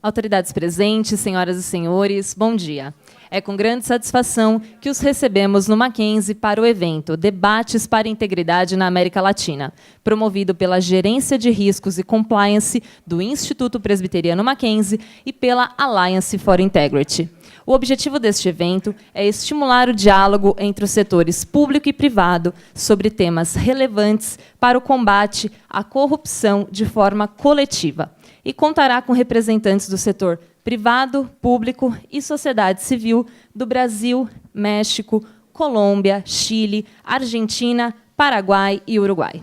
Autoridades presentes, senhoras e senhores, bom dia. É com grande satisfação que os recebemos no Mackenzie para o evento Debates para a Integridade na América Latina, promovido pela Gerência de Riscos e Compliance do Instituto Presbiteriano Mackenzie e pela Alliance for Integrity. O objetivo deste evento é estimular o diálogo entre os setores público e privado sobre temas relevantes para o combate à corrupção de forma coletiva e contará com representantes do setor privado, público e sociedade civil do Brasil, México, Colômbia, Chile, Argentina, Paraguai e Uruguai.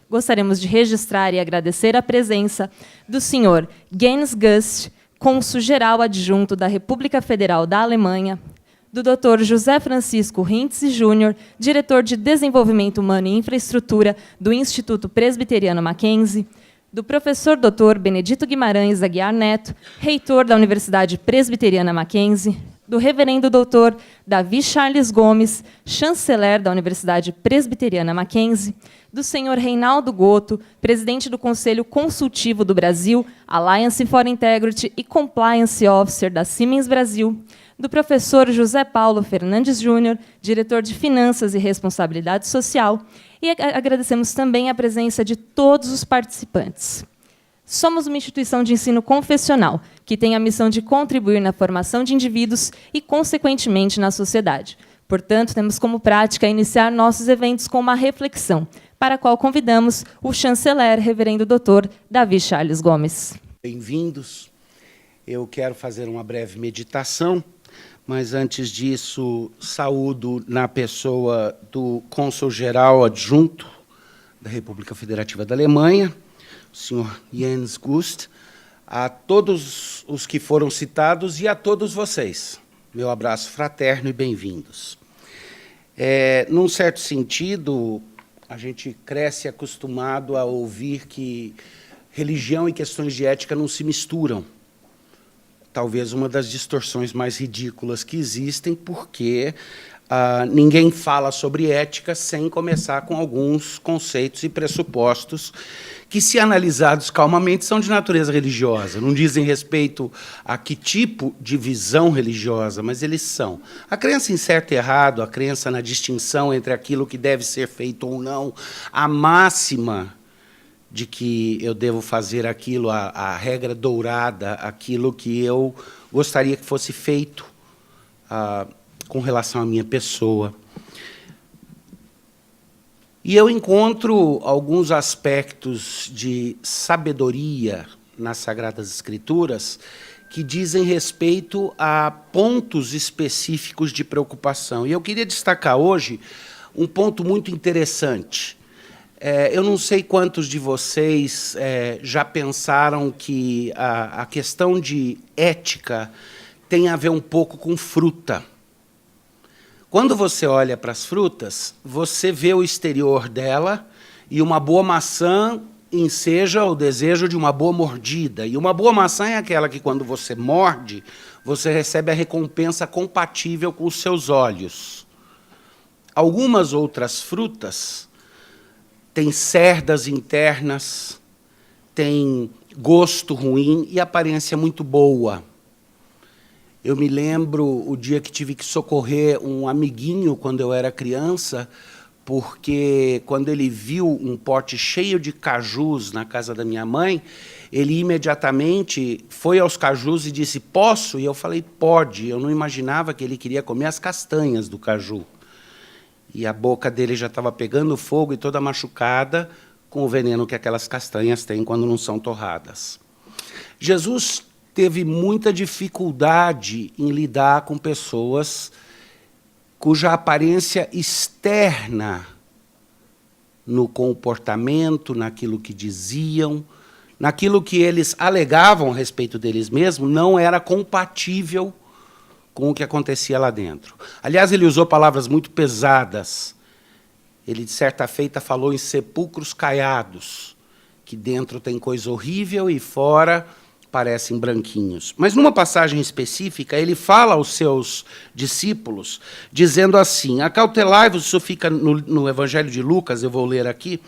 Gostaríamos de registrar e agradecer a presença do senhor Jens Gust, cônsul-geral adjunto da República Federal da Alemanha, do Dr. José Francisco Rintz Júnior, diretor de Desenvolvimento Humano e Infraestrutura do Instituto Presbiteriano Mackenzie, do professor Dr. Benedito Guimarães Aguiar Neto, reitor da Universidade Presbiteriana Mackenzie, do reverendo Dr. Davi Charles Gomes, chanceler da Universidade Presbiteriana Mackenzie, do senhor Reinaldo Goto, presidente do Conselho Consultivo do Brasil, Alliance for Integrity e Compliance Officer da Siemens Brasil, do professor José Paulo Fernandes Júnior, diretor de Finanças e Responsabilidade Social, e agradecemos também a presença de todos os participantes. Somos uma instituição de ensino confessional, que tem a missão de contribuir na formação de indivíduos e, consequentemente, na sociedade. Portanto, temos como prática iniciar nossos eventos com uma reflexão, para a qual convidamos o chanceler, reverendo Dr. Davi Charles Gomes. Bem-vindos. Eu quero fazer uma breve meditação, mas, antes disso, saúdo na pessoa do cônsul-geral adjunto da República Federativa da Alemanha, o senhor Jens Gust, a todos os que foram citados e a todos vocês. Meu abraço fraterno e bem-vindos. Num certo sentido, a gente cresce acostumado a ouvir que religião e questões de ética não se misturam. Talvez uma das distorções mais ridículas que existem, porque ninguém fala sobre ética sem começar com alguns conceitos e pressupostos que, se analisados calmamente, são de natureza religiosa. Não dizem respeito a que tipo de visão religiosa, mas eles são. A crença em certo e errado, a crença na distinção entre aquilo que deve ser feito ou não, a máxima de que eu devo fazer aquilo, a regra dourada, aquilo que eu gostaria que fosse feito com relação à minha pessoa. E eu encontro alguns aspectos de sabedoria nas Sagradas Escrituras que dizem respeito a pontos específicos de preocupação. E eu queria destacar hoje um ponto muito interessante. Eu não sei quantos de vocês já pensaram que a questão de ética tem a ver um pouco com fruta. Quando você olha para as frutas, você vê o exterior dela e uma boa maçã enseja o desejo de uma boa mordida. E uma boa maçã é aquela que, quando você morde, você recebe a recompensa compatível com os seus olhos. Algumas outras frutas têm cerdas internas, têm gosto ruim e aparência muito boa. Eu me lembro o dia que tive que socorrer um amiguinho quando eu era criança, porque, quando ele viu um pote cheio de cajus na casa da minha mãe, ele imediatamente foi aos cajus e disse: "Posso?" E eu falei: "Pode." Eu não imaginava que ele queria comer as castanhas do caju. E a boca dele já estava pegando fogo e toda machucada com o veneno que aquelas castanhas têm quando não são torradas. Jesus teve muita dificuldade em lidar com pessoas cuja aparência externa, no comportamento, naquilo que diziam, naquilo que eles alegavam a respeito deles mesmos, não era compatível com o que acontecia lá dentro. Aliás, ele usou palavras muito pesadas. Ele, de certa feita, falou em sepulcros caiados, que dentro tem coisa horrível e fora parecem branquinhos. Mas, numa passagem específica, ele fala aos seus discípulos, dizendo assim: acautelai-vos, isso fica no Evangelho de Lucas, eu vou ler aqui,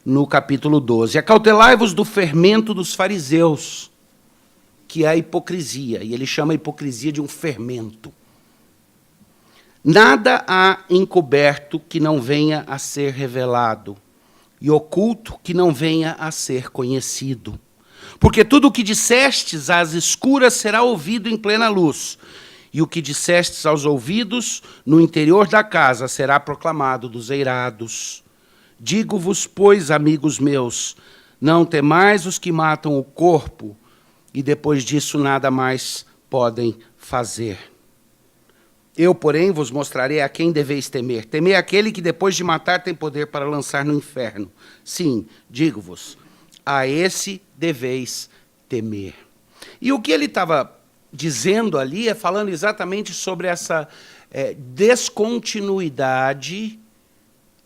no capítulo 12, acautelai-vos do fermento dos fariseus. que é a hipocrisia, e ele chama a hipocrisia de um fermento. Nada há encoberto que não venha a ser revelado, e oculto que não venha a ser conhecido. Porque tudo o que dissestes às escuras será ouvido em plena luz, e o que dissestes aos ouvidos no interior da casa será proclamado dos eirados. Digo-vos, pois, amigos meus, não temais os que matam o corpo, e depois disso nada mais podem fazer. Eu, porém, vos mostrarei a quem deveis temer. Temei aquele que depois de matar tem poder para lançar no inferno. Sim, digo-vos, a esse deveis temer. E o que ele estava dizendo ali é falando exatamente sobre essa descontinuidade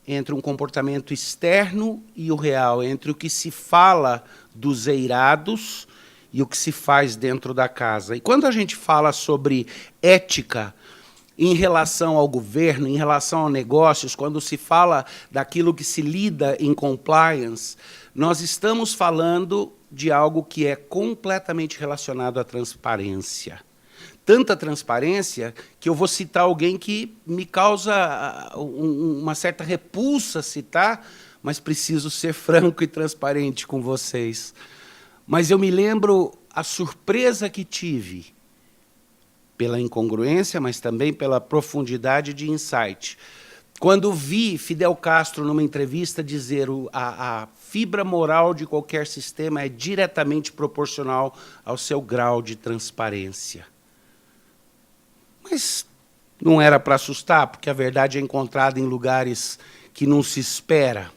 entre um comportamento externo e o real, entre o que se fala dos eirados e o que se faz dentro da casa. E quando a gente fala sobre ética em relação ao governo, em relação a negócios, quando se fala daquilo que se lida em compliance, nós estamos falando de algo que é completamente relacionado à transparência. Tanta transparência que eu vou citar alguém que me causa uma certa repulsa citar, mas preciso ser franco e transparente com vocês. Mas eu me lembro a surpresa que tive, pela incongruência, mas também pela profundidade de insight, quando vi Fidel Castro, numa entrevista, dizer a fibra moral de qualquer sistema é diretamente proporcional ao seu grau de transparência. Mas não era para assustar, porque a verdade é encontrada em lugares que não se espera.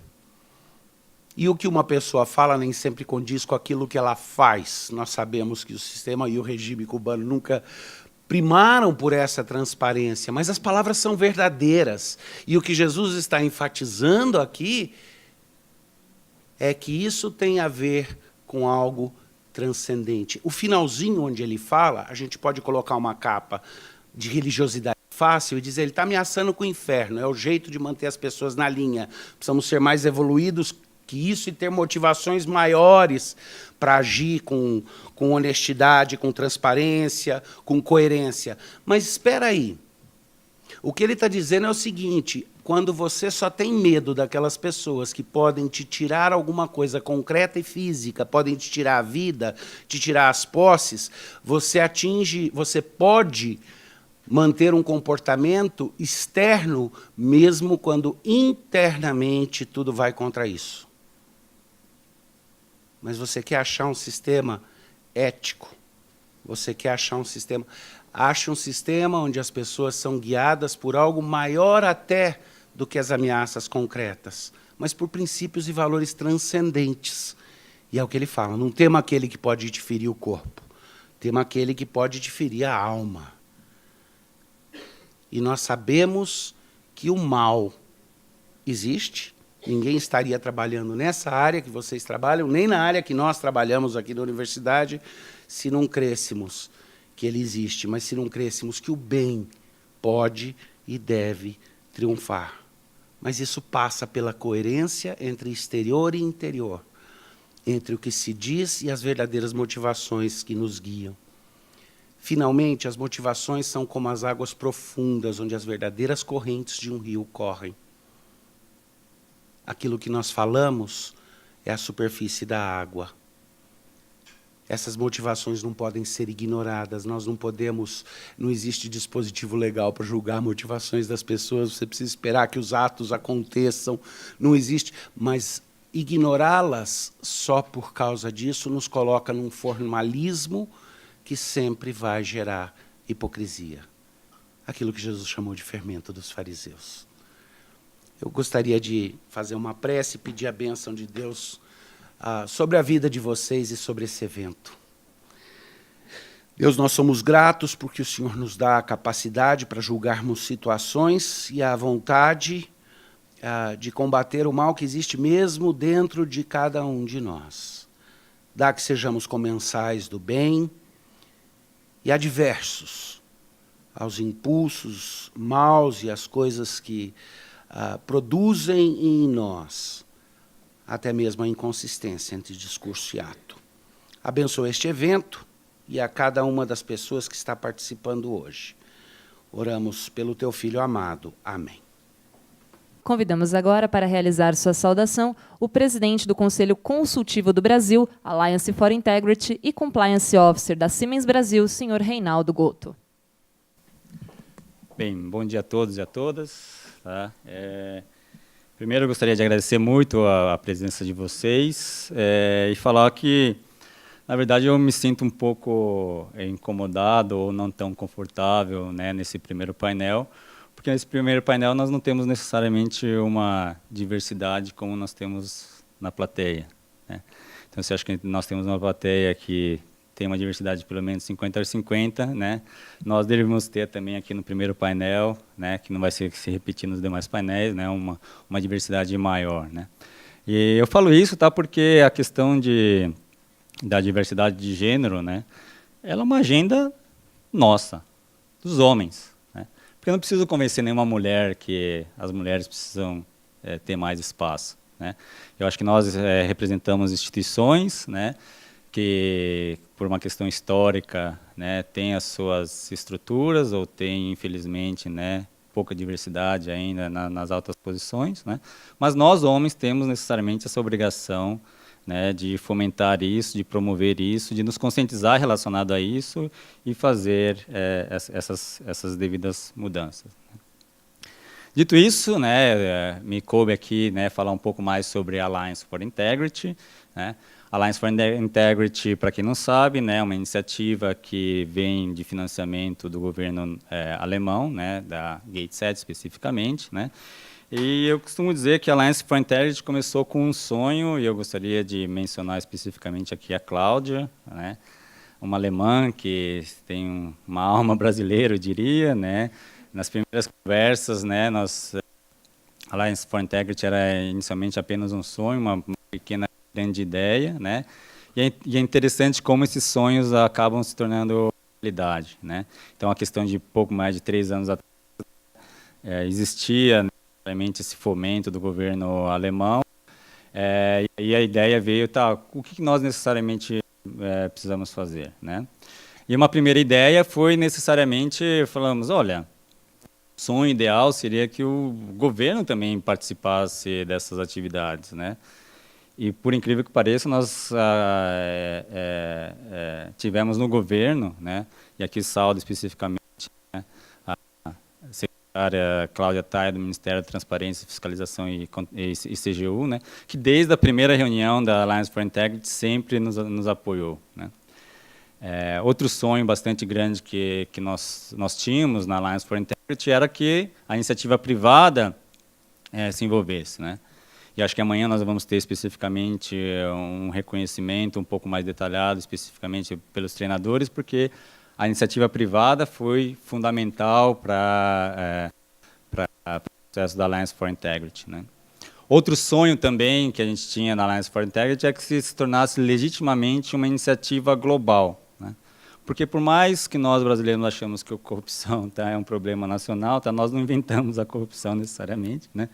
E o que uma pessoa fala nem sempre condiz com aquilo que ela faz. Nós sabemos que o sistema e o regime cubano nunca primaram por essa transparência, mas as palavras são verdadeiras. E o que Jesus está enfatizando aqui é que isso tem a ver com algo transcendente. O finalzinho onde ele fala, a gente pode colocar uma capa de religiosidade fácil e dizer, ele está ameaçando com o inferno, é o jeito de manter as pessoas na linha. Precisamos ser mais evoluídos que isso e ter motivações maiores para agir com honestidade, com transparência, com coerência. Mas espera aí, o que ele está dizendo é o seguinte, quando você só tem medo daquelas pessoas que podem te tirar alguma coisa concreta e física, podem te tirar a vida, te tirar as posses, você pode manter um comportamento externo, mesmo quando internamente tudo vai contra isso. Mas você quer achar um sistema ético, você quer achar um sistema... Ache um sistema onde as pessoas são guiadas por algo maior até do que as ameaças concretas, mas por princípios e valores transcendentes. E é o que ele fala, não tema aquele que pode te ferir o corpo, tema aquele que pode te ferir a alma. E nós sabemos que o mal existe, ninguém estaria trabalhando nessa área que vocês trabalham, nem na área que nós trabalhamos aqui na universidade, se não crêssemos que ele existe, mas se não crêssemos que o bem pode e deve triunfar. Mas isso passa pela coerência entre exterior e interior, entre o que se diz e as verdadeiras motivações que nos guiam. Finalmente, as motivações são como as águas profundas, onde as verdadeiras correntes de um rio correm. Aquilo que nós falamos é a superfície da água. Essas motivações não podem ser ignoradas, nós não podemos, não existe dispositivo legal para julgar motivações das pessoas, você precisa esperar que os atos aconteçam, não existe, mas ignorá-las só por causa disso nos coloca num formalismo que sempre vai gerar hipocrisia. Aquilo que Jesus chamou de fermento dos fariseus. Eu gostaria de fazer uma prece e pedir a bênção de Deus sobre a vida de vocês e sobre esse evento. Deus, nós somos gratos porque o Senhor nos dá a capacidade para julgarmos situações e a vontade de combater o mal que existe mesmo dentro de cada um de nós. Dá que sejamos comensais do bem e adversos aos impulsos maus e às coisas que produzem em nós até mesmo a inconsistência entre discurso e ato. Abençoa este evento, e a cada uma das pessoas que está participando hoje. Oramos pelo teu Filho amado. Amém. Convidamos agora para realizar sua saudação o presidente do Conselho Consultivo do Brasil, Alliance for Integrity e Compliance Officer da Siemens Brasil, senhor Reinaldo Gotto. Bem, bom dia a todos e a todas. Tá? Primeiro, eu gostaria de agradecer muito a presença de vocês e falar que, na verdade, eu me sinto um pouco incomodado ou não tão confortável, né, nesse primeiro painel, porque nesse primeiro painel nós não temos necessariamente uma diversidade como nós temos na plateia, né? Então, você acha que nós temos uma plateia que tem uma diversidade de pelo menos 50-50, né? Nós devemos ter também aqui no primeiro painel, né, que não vai se repetir nos demais painéis, né, uma diversidade maior, né? E eu falo isso, tá, porque a questão da diversidade de gênero, né, ela é uma agenda nossa, dos homens, né? Porque eu não preciso convencer nenhuma mulher que as mulheres precisam ter mais espaço, né? Eu acho que nós representamos instituições, né, que por uma questão histórica, né, tem as suas estruturas ou tem, infelizmente, né, pouca diversidade ainda nas altas posições, né? Mas nós homens temos necessariamente essa obrigação, né, de fomentar isso, de promover isso, de nos conscientizar relacionado a isso e fazer essas devidas mudanças. Dito isso, né, me coube aqui, né, falar um pouco mais sobre a Alliance for Integrity, né? Alliance for Integrity, para quem não sabe, né, é uma iniciativa que vem de financiamento do governo alemão, né, da GATE especificamente, né? E eu costumo dizer que a Alliance for Integrity começou com um sonho, e eu gostaria de mencionar especificamente aqui a Cláudia, né, uma alemã que tem uma alma brasileira, eu diria, né? Nas primeiras conversas, né, a Alliance for Integrity era inicialmente apenas um sonho, uma pequena grande ideia, né? E é interessante como esses sonhos acabam se tornando realidade, né? Então, a questão de pouco mais de 3 anos atrás, existia realmente esse fomento do governo alemão, e a ideia veio, tá, o que nós necessariamente precisamos fazer, né? E uma primeira ideia foi necessariamente, falamos, olha, o sonho ideal seria que o governo também participasse dessas atividades, né? E, por incrível que pareça, nós tivemos no governo, né, e aqui saldo especificamente, né, a secretária Cláudia Taia, do Ministério da Transparência, Fiscalização e CGU, né, que desde a primeira reunião da Alliance for Integrity sempre nos apoiou, né. Outro sonho bastante grande que nós tínhamos na Alliance for Integrity era que a iniciativa privada se envolvesse, né. E acho que amanhã nós vamos ter especificamente um reconhecimento um pouco mais detalhado, especificamente pelos treinadores, porque a iniciativa privada foi fundamental para o processo da Alliance for Integrity, né? Outro sonho também que a gente tinha na Alliance for Integrity é que se tornasse legitimamente uma iniciativa global, né? Porque por mais que nós brasileiros achamos que a corrupção é um problema nacional, nós não inventamos a corrupção necessariamente, né?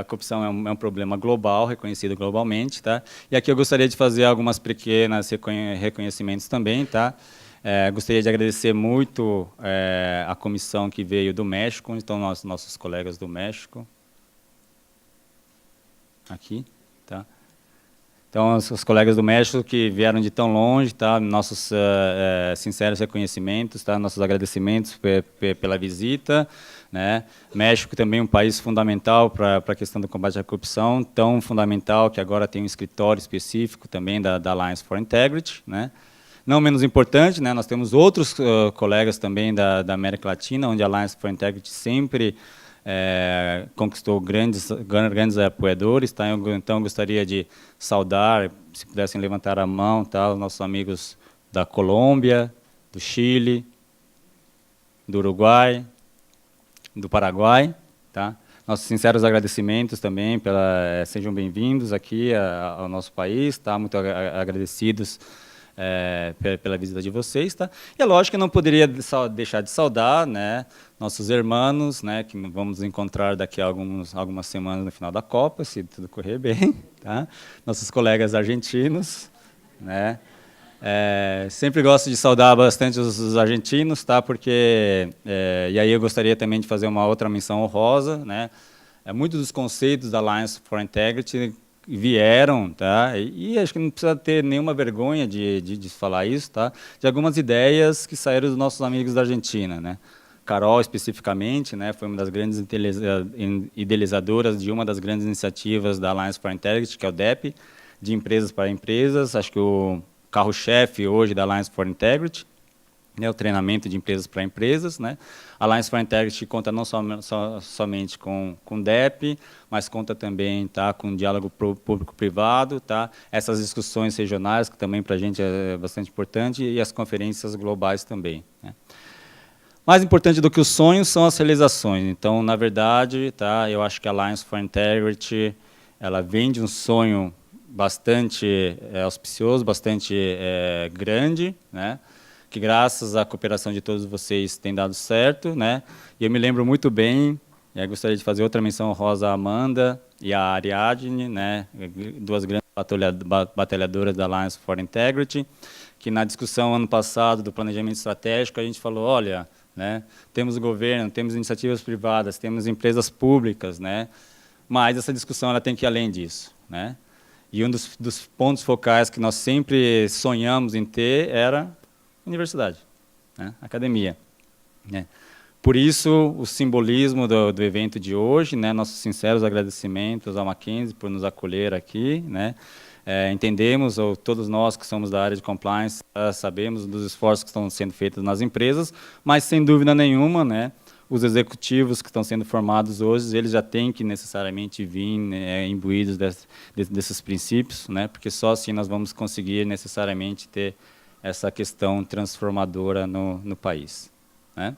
A corrupção é um problema global, reconhecido globalmente, tá? E aqui eu gostaria de fazer algumas pequenas reconhecimentos também, tá? Gostaria de agradecer muito a comissão que veio do México, então nossos colegas do México, aqui, tá? Então, os colegas do México que vieram de tão longe, tá? Nossos sinceros reconhecimentos, tá? Nossos agradecimentos pela visita, né? México também é um país fundamental para a questão do combate à corrupção, tão fundamental que agora tem um escritório específico também da Alliance for Integrity, né? Não menos importante, né? Nós temos outros colegas também da América Latina, onde a Alliance for Integrity sempre conquistou grandes apoiadores, tá? Então, eu gostaria de saudar, se pudessem levantar a mão, tá? Os nossos amigos da Colômbia, do Chile, do Uruguai, do Paraguai, tá? Nossos sinceros agradecimentos também, sejam bem-vindos aqui ao nosso país, tá? Muito agradecidos pela visita de vocês, tá? E é lógico que eu não poderia deixar de saudar, né, nossos irmãos, né, que vamos encontrar daqui a algumas semanas no final da Copa, se tudo correr bem, tá? Nossos colegas argentinos, né? Sempre gosto de saudar bastante os argentinos, tá? Porque e aí eu gostaria também de fazer uma outra menção honrosa, né? Muitos dos conceitos da Alliance for Integrity vieram, tá? E acho que não precisa ter nenhuma vergonha de falar isso, tá? De algumas ideias que saíram dos nossos amigos da Argentina, né? Carol, especificamente, né, foi uma das grandes idealizadoras de uma das grandes iniciativas da Alliance for Integrity, que é o DEP, de empresas para empresas. Acho que o carro-chefe hoje da Alliance for Integrity, né, o treinamento de empresas para empresas, né. A Alliance for Integrity conta não somente com DEP, mas conta também, tá, com diálogo público-privado, tá, essas discussões regionais, que também para a gente é bastante importante, e as conferências globais também, né. Mais importante do que os sonhos são as realizações. Então, na verdade, tá, eu acho que a Alliance for Integrity, ela vem de um sonho bastante auspicioso, bastante grande, né, que graças à cooperação de todos vocês tem dado certo, né, e eu me lembro muito bem, e aí gostaria de fazer outra menção honrosa à Amanda e à Ariadne, né, duas grandes batalhadoras da Alliance for Integrity, que na discussão ano passado do planejamento estratégico a gente falou, olha, né, temos o governo, temos iniciativas privadas, temos empresas públicas, né, mas essa discussão ela tem que ir além disso, né. E um dos pontos focais que nós sempre sonhamos em ter era universidade, né, academia, né. Por isso, o simbolismo do evento de hoje, né, nossos sinceros agradecimentos ao Mackenzie por nos acolher aqui, né. Entendemos, ou todos nós que somos da área de compliance, sabemos dos esforços que estão sendo feitos nas empresas, mas, sem dúvida nenhuma, né, os executivos que estão sendo formados hoje, eles já têm que necessariamente vir, né, imbuídos desses princípios, né, porque só assim nós vamos conseguir necessariamente ter essa questão transformadora no país, né.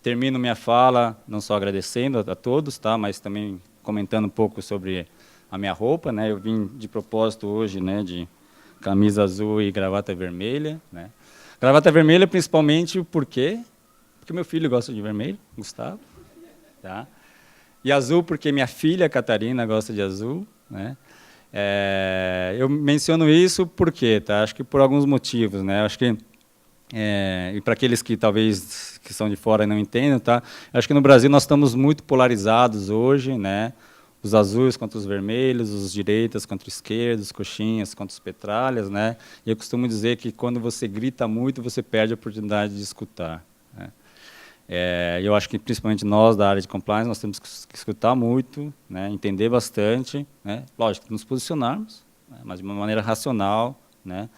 Termino minha fala não só agradecendo a todos, tá, mas também comentando um pouco sobre a minha roupa, né, eu vim de propósito hoje, né, de camisa azul e gravata vermelha, né. Gravata vermelha principalmente porque meu filho gosta de vermelho, Gustavo, tá? E azul porque minha filha Catarina gosta de azul, né? Eu menciono isso porque, tá? Acho que por alguns motivos, né? Acho que e para aqueles que talvez que são de fora e não entendam, tá? Acho que no Brasil nós estamos muito polarizados hoje, né? Os azuis contra os vermelhos, os direitas contra os esquerdos, os coxinhas contra os petralhas, né? E eu costumo dizer que quando você grita muito, você perde a oportunidade de escutar, né? Eu acho que, principalmente nós, da área de compliance, nós temos que escutar muito, né, entender bastante, né, lógico, nos posicionarmos, né, mas de uma maneira racional, né,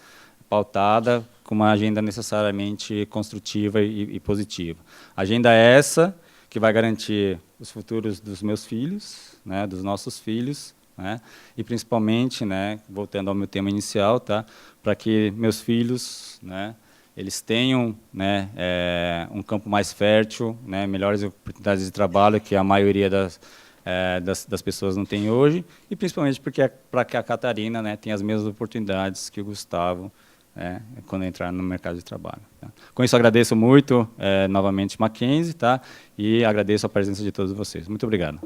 pautada, com uma agenda necessariamente construtiva e positiva. Agenda essa que vai garantir os futuros dos meus filhos, né, dos nossos filhos, né, e, principalmente, né, voltando ao meu tema inicial, tá, para que meus filhos, né, eles tenham, né, um campo mais fértil, né, melhores oportunidades de trabalho que a maioria das pessoas não tem hoje, e principalmente para que a Catarina, né, tenha as mesmas oportunidades que o Gustavo, quando entrar no mercado de trabalho, tá? Com isso, agradeço muito novamente Mackenzie, tá, e agradeço a presença de todos vocês. Muito obrigado.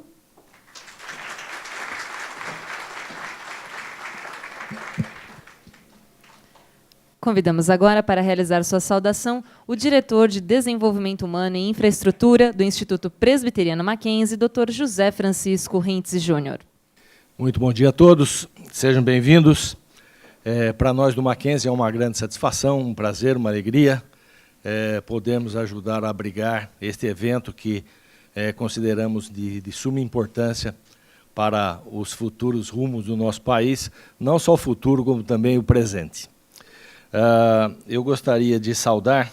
Convidamos agora para realizar sua saudação o diretor de Desenvolvimento Humano e Infraestrutura do Instituto Presbiteriano Mackenzie, Dr. José Francisco Rintz Júnior. Muito bom dia a todos, sejam bem-vindos. Para nós do Mackenzie é uma grande satisfação, um prazer, uma alegria podermos ajudar a abrigar este evento que consideramos de suma importância para os futuros rumos do nosso país, não só o futuro, como também o presente. Eu gostaria de saudar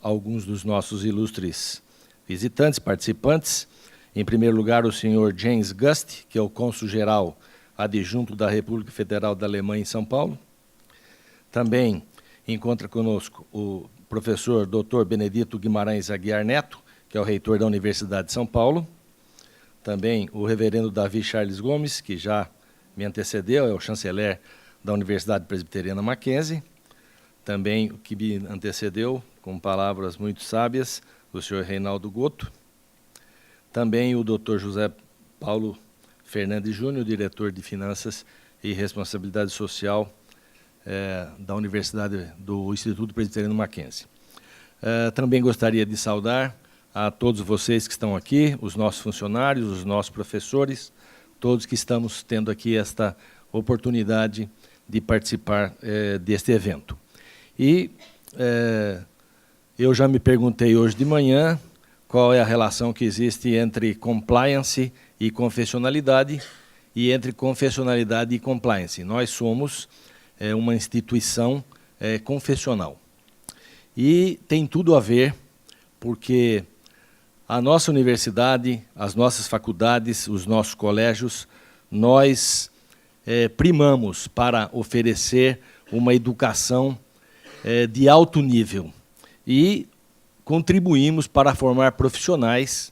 alguns dos nossos ilustres visitantes, participantes. Em primeiro lugar, o senhor James Gust, que é o cônsul-geral adjunto da República Federal da Alemanha em São Paulo. Também encontra conosco o professor Dr. Benedito Guimarães Aguiar Neto, que é o reitor da Universidade de São Paulo. Também o reverendo Davi Charles Gomes, que já me antecedeu, é o chanceler da Universidade Presbiteriana Mackenzie. Também o que me antecedeu, com palavras muito sábias, o senhor Reinaldo Goto. Também o Dr. José Paulo Fernandes Júnior, diretor de Finanças e Responsabilidade Social da Universidade do Instituto Presbiteriano Mackenzie. Também gostaria de saudar a todos vocês que estão aqui, os nossos funcionários, os nossos professores, todos que estamos tendo aqui esta oportunidade de participar deste evento. E eu já me perguntei hoje de manhã qual é a relação que existe entre compliance e confessionalidade e entre confessionalidade e compliance. Nós somos uma instituição confessional. E tem tudo a ver, porque a nossa universidade, as nossas faculdades, os nossos colégios, nós primamos para oferecer uma educação de alto nível e contribuímos para formar profissionais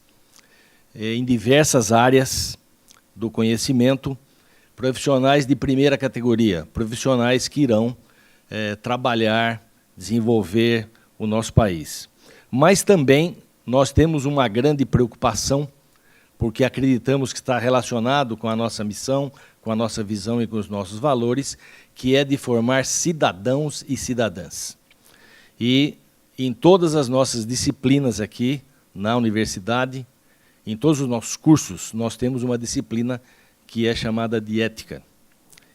em diversas áreas do conhecimento, profissionais de primeira categoria, profissionais que irão trabalhar, desenvolver o nosso país. Mas também nós temos uma grande preocupação, porque acreditamos que está relacionado com a nossa missão, com a nossa visão e com os nossos valores, que é de formar cidadãos e cidadãs. E em todas as nossas disciplinas aqui, na universidade, em todos os nossos cursos, nós temos uma disciplina que é chamada de ética.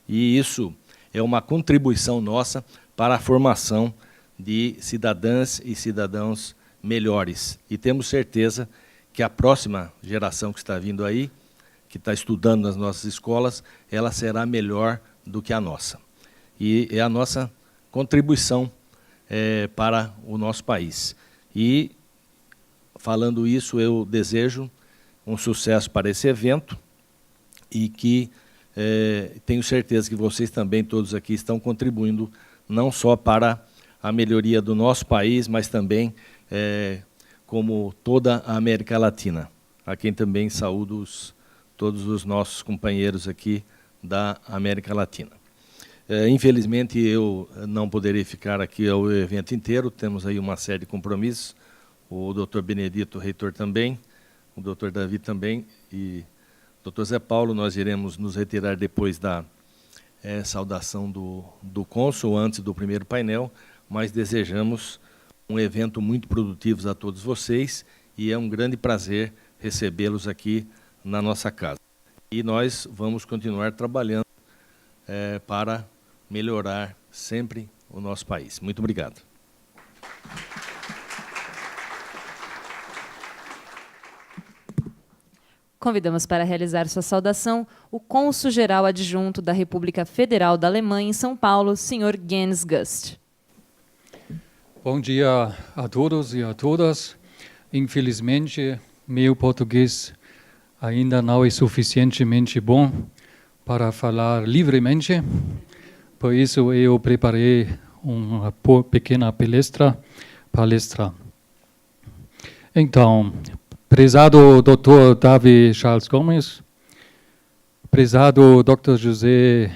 E isso é uma contribuição nossa para a formação de cidadãs e cidadãos melhores. E temos certeza que a próxima geração que está vindo aí, que está estudando nas nossas escolas, ela será melhor do que a nossa. E é a nossa contribuição para o nosso país. E, falando isso, eu desejo um sucesso para esse evento e que tenho certeza que vocês também, todos aqui, estão contribuindo não só para a melhoria do nosso país, mas também como toda a América Latina, a quem também saúdo todos os nossos companheiros aqui da América Latina. Infelizmente, eu não poderei ficar aqui ao evento inteiro, temos aí uma série de compromissos, o Dr. Benedito, reitor também, o Dr. Davi também, e o Dr. Zé Paulo, nós iremos nos retirar depois da saudação do cônsul, antes do primeiro painel, mas desejamos um evento muito produtivo a todos vocês, e é um grande prazer recebê-los aqui na nossa casa. E nós vamos continuar trabalhando para melhorar sempre o nosso país. Muito obrigado. Convidamos para realizar sua saudação o cônsul-geral adjunto da República Federal da Alemanha em São Paulo, Sr. Jens Gust. Bom dia a todos e a todas. Infelizmente, meu português ainda não é suficientemente bom para falar livremente. Por isso, eu preparei uma pequena palestra. Então, prezado Dr. Davi Charles Gomes, prezado Dr. José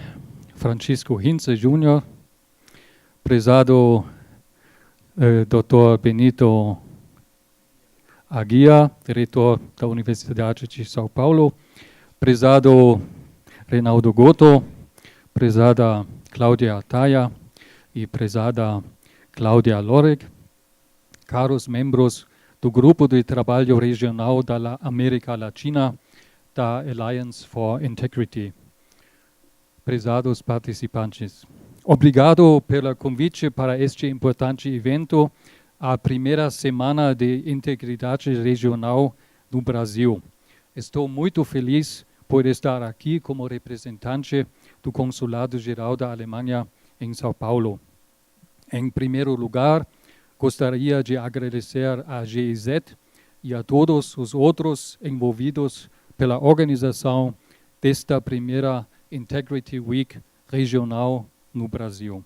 Francisco Hinze Jr., prezado Dr. Benito Aguia, diretor da Universidade de São Paulo, prezado Reinaldo Goto, prezada Cláudia Ataya e prezada Cláudia Lorek, caros membros do Grupo de Trabalho Regional da América Latina da Alliance for Integrity, prezados participantes. Obrigado pelo convite para este importante evento, a primeira semana de integridade regional no Brasil. Estou muito feliz por estar aqui como representante do Consulado-Geral da Alemanha em São Paulo. Em primeiro lugar, gostaria de agradecer à GIZ e a todos os outros envolvidos pela organização desta primeira Integrity Week regional no Brasil.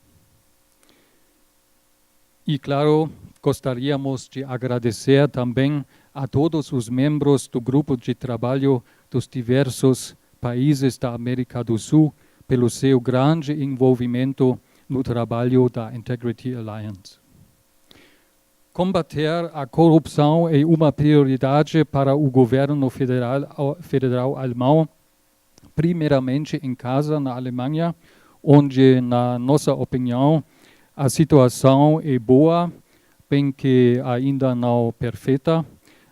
E, claro, gostaríamos de agradecer também a todos os membros do grupo de trabalho dos diversos países da América do Sul pelo seu grande envolvimento no trabalho da Integrity Alliance. Combater a corrupção é uma prioridade para o governo federal alemão, primeiramente em casa, na Alemanha, onde, na nossa opinião, a situação é boa, bem que ainda não perfeita,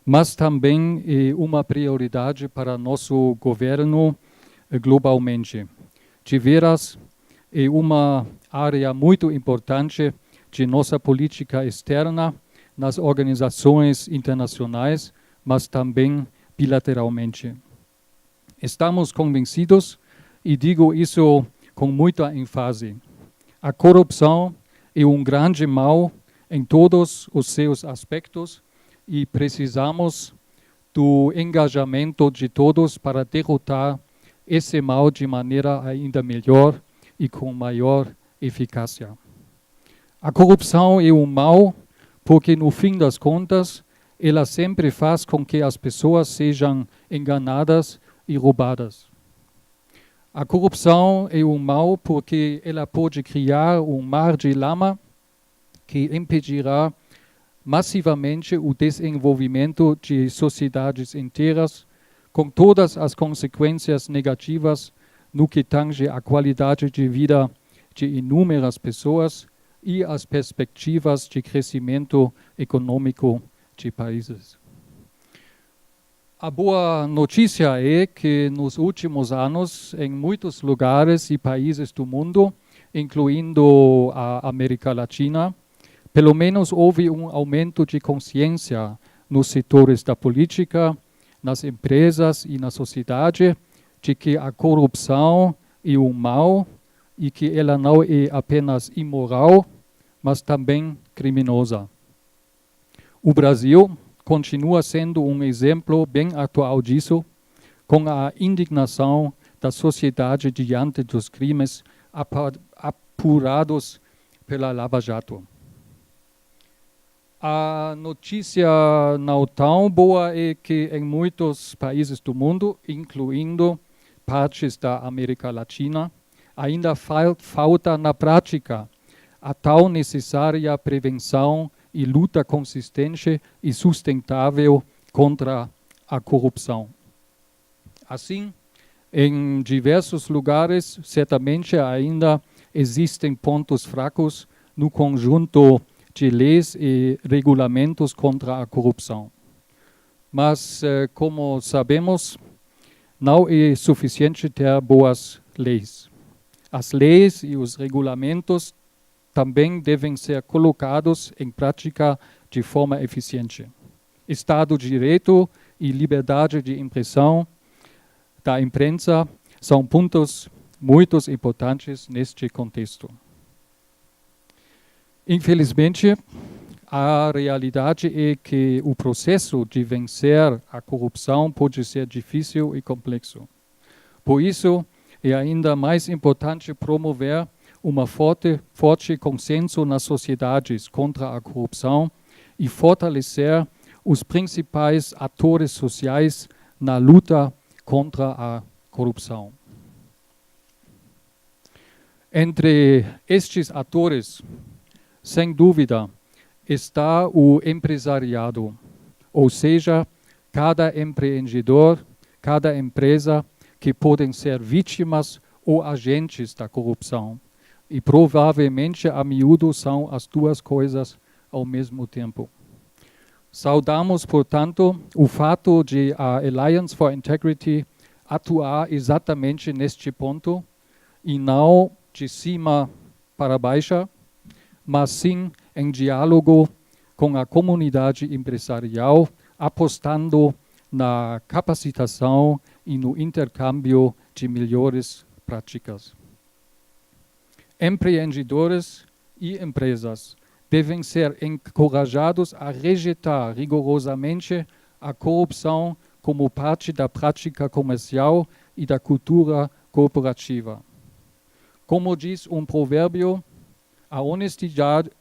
mas também é uma prioridade para nosso governo globalmente. De veras, é uma área muito importante de nossa política externa nas organizações internacionais, mas também bilateralmente. Estamos convencidos, e digo isso com muita ênfase, a corrupção é grande mal em todos os seus aspectos e precisamos do engajamento de todos para derrotar esse mal de maneira ainda melhor e com maior eficácia. A corrupção é mal porque, no fim das contas, ela sempre faz com que as pessoas sejam enganadas e roubadas. A corrupção é mal porque ela pode criar mar de lama que impedirá massivamente o desenvolvimento de sociedades inteiras, com todas as consequências negativas no que tange à qualidade de vida de inúmeras pessoas e as perspectivas de crescimento econômico de países. A boa notícia é que nos últimos anos, em muitos lugares e países do mundo, incluindo a América Latina, pelo menos houve aumento de consciência nos setores da política, nas empresas e na sociedade, de que a corrupção é mal e que ela não é apenas imoral, mas também criminosa. O Brasil continua sendo exemplo bem atual disso, com a indignação da sociedade diante dos crimes apurados pela Lava Jato. A notícia não tão boa é que em muitos países do mundo, incluindo partes da América Latina, ainda falta na prática a tão necessária prevenção e luta consistente e sustentável contra a corrupção. Assim, em diversos lugares, certamente ainda existem pontos fracos no conjunto de leis e regulamentos contra a corrupção. Mas, como sabemos, não é suficiente ter boas leis. As leis e os regulamentos também devem ser colocados em prática de forma eficiente. Estado de Direito e liberdade de impressão da imprensa são pontos muito importantes neste contexto. Infelizmente, a realidade é que o processo de vencer a corrupção pode ser difícil e complexo. Por isso, é ainda mais importante promover forte consenso nas sociedades contra a corrupção e fortalecer os principais atores sociais na luta contra a corrupção. Entre estes atores, sem dúvida, está o empresariado, ou seja, cada empreendedor, cada empresa que podem ser vítimas ou agentes da corrupção. E provavelmente a miúdo são as duas coisas ao mesmo tempo. Saudamos, portanto, o fato de a Alliance for Integrity atuar exatamente neste ponto e não de cima para baixo, mas sim em diálogo com a comunidade empresarial, apostando na capacitação e no intercâmbio de melhores práticas. Empreendedores e empresas devem ser encorajados a rejeitar rigorosamente a corrupção como parte da prática comercial e da cultura corporativa. Como diz um provérbio, a honestidade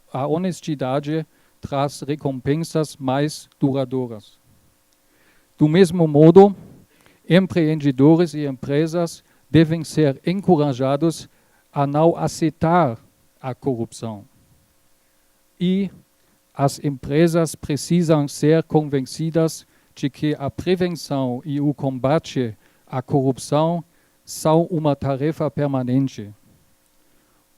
traz recompensas mais duradouras. Do mesmo modo, empreendedores e empresas devem ser encorajados a não aceitar a corrupção. E as empresas precisam ser convencidas de que a prevenção e o combate à corrupção são uma tarefa permanente,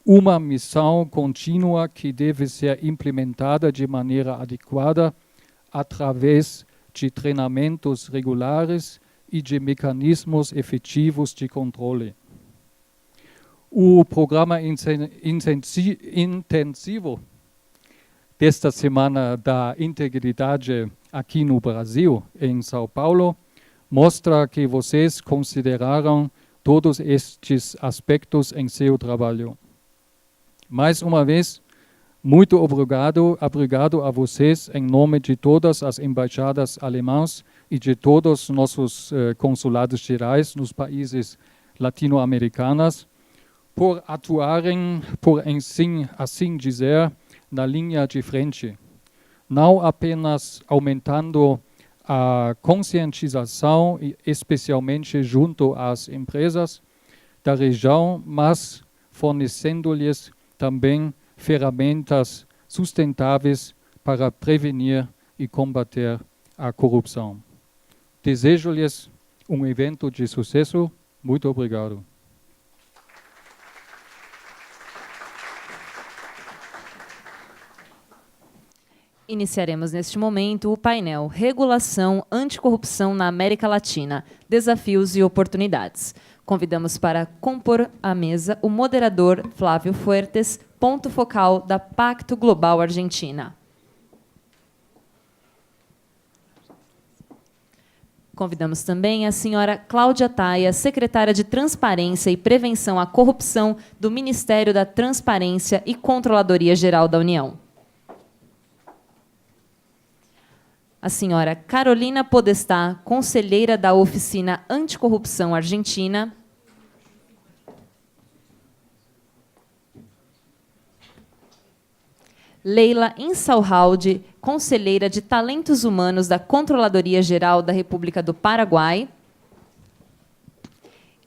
uma missão contínua que deve ser implementada de maneira adequada através de treinamentos regulares e de mecanismos efetivos de controle. O programa intensivo desta Semana da Integridade aqui no Brasil, em São Paulo, mostra que vocês consideraram todos estes aspectos em seu trabalho. Mais uma vez, muito obrigado a vocês em nome de todas as embaixadas alemãs e de todos os nossos consulados gerais nos países latino-americanos por atuarem, por assim dizer, na linha de frente, não apenas aumentando a conscientização, especialmente junto às empresas da região, mas fornecendo-lhes também ferramentas sustentáveis para prevenir e combater a corrupção. Desejo-lhes um evento de sucesso. Muito obrigado. Iniciaremos neste momento o painel Regulação Anticorrupção na América Latina, Desafios e Oportunidades. Convidamos para compor a mesa o moderador Flávio Fuertes, ponto focal da Pacto Global Argentina. Convidamos também a senhora Cláudia Taia, secretária de Transparência e Prevenção à Corrupção do Ministério da Transparência e Controladoria Geral da União. A senhora Carolina Podestá, conselheira da Oficina Anticorrupção Argentina. Leila Insalhalde, conselheira de Talentos Humanos da Controladoria Geral da República do Paraguai.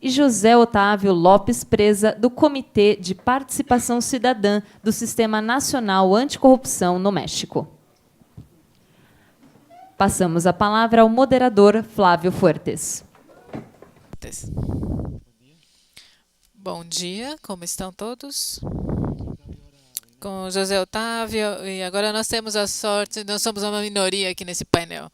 E José Otávio Lopes Presa, do Comitê de Participação Cidadã do Sistema Nacional Anticorrupção no México. Passamos a palavra ao moderador Flávio Fuertes. Bom dia, como estão todos? Com José Otávio, e agora nós temos a sorte, nós somos uma minoria aqui nesse painel.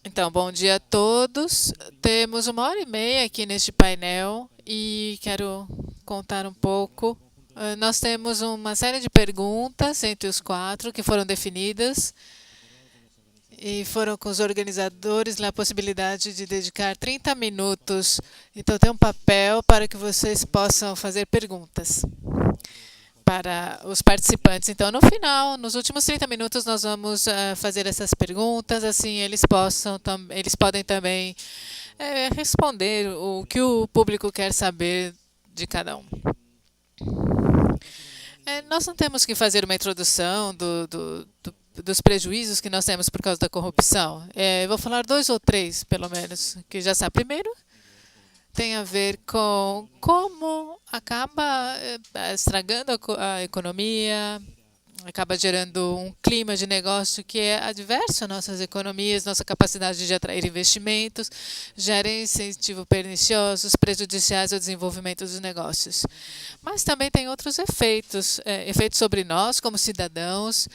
Então, bom dia a todos. Temos 1h30 aqui neste painel e quero contar um pouco. Nós temos uma série de perguntas entre os 4 que foram definidas. E foram com os organizadores a possibilidade de dedicar 30 minutos. Então, tem um papel para que vocês possam fazer perguntas para os participantes. Então, no final, nos últimos 30 minutos, nós vamos fazer essas perguntas. Assim, eles podem também responder o que o público quer saber de cada um. Nós não temos que fazer uma introdução dos prejuízos que nós temos por causa da corrupção. Vou falar 2 ou 3, pelo menos, que já sabe. Primeiro, tem a ver com como acaba estragando a economia, acaba gerando um clima de negócio que é adverso às nossas economias, nossa capacidade de atrair investimentos, gera incentivo perniciosos, prejudiciais ao desenvolvimento dos negócios. Mas também tem outros efeitos, efeitos sobre nós como cidadãos,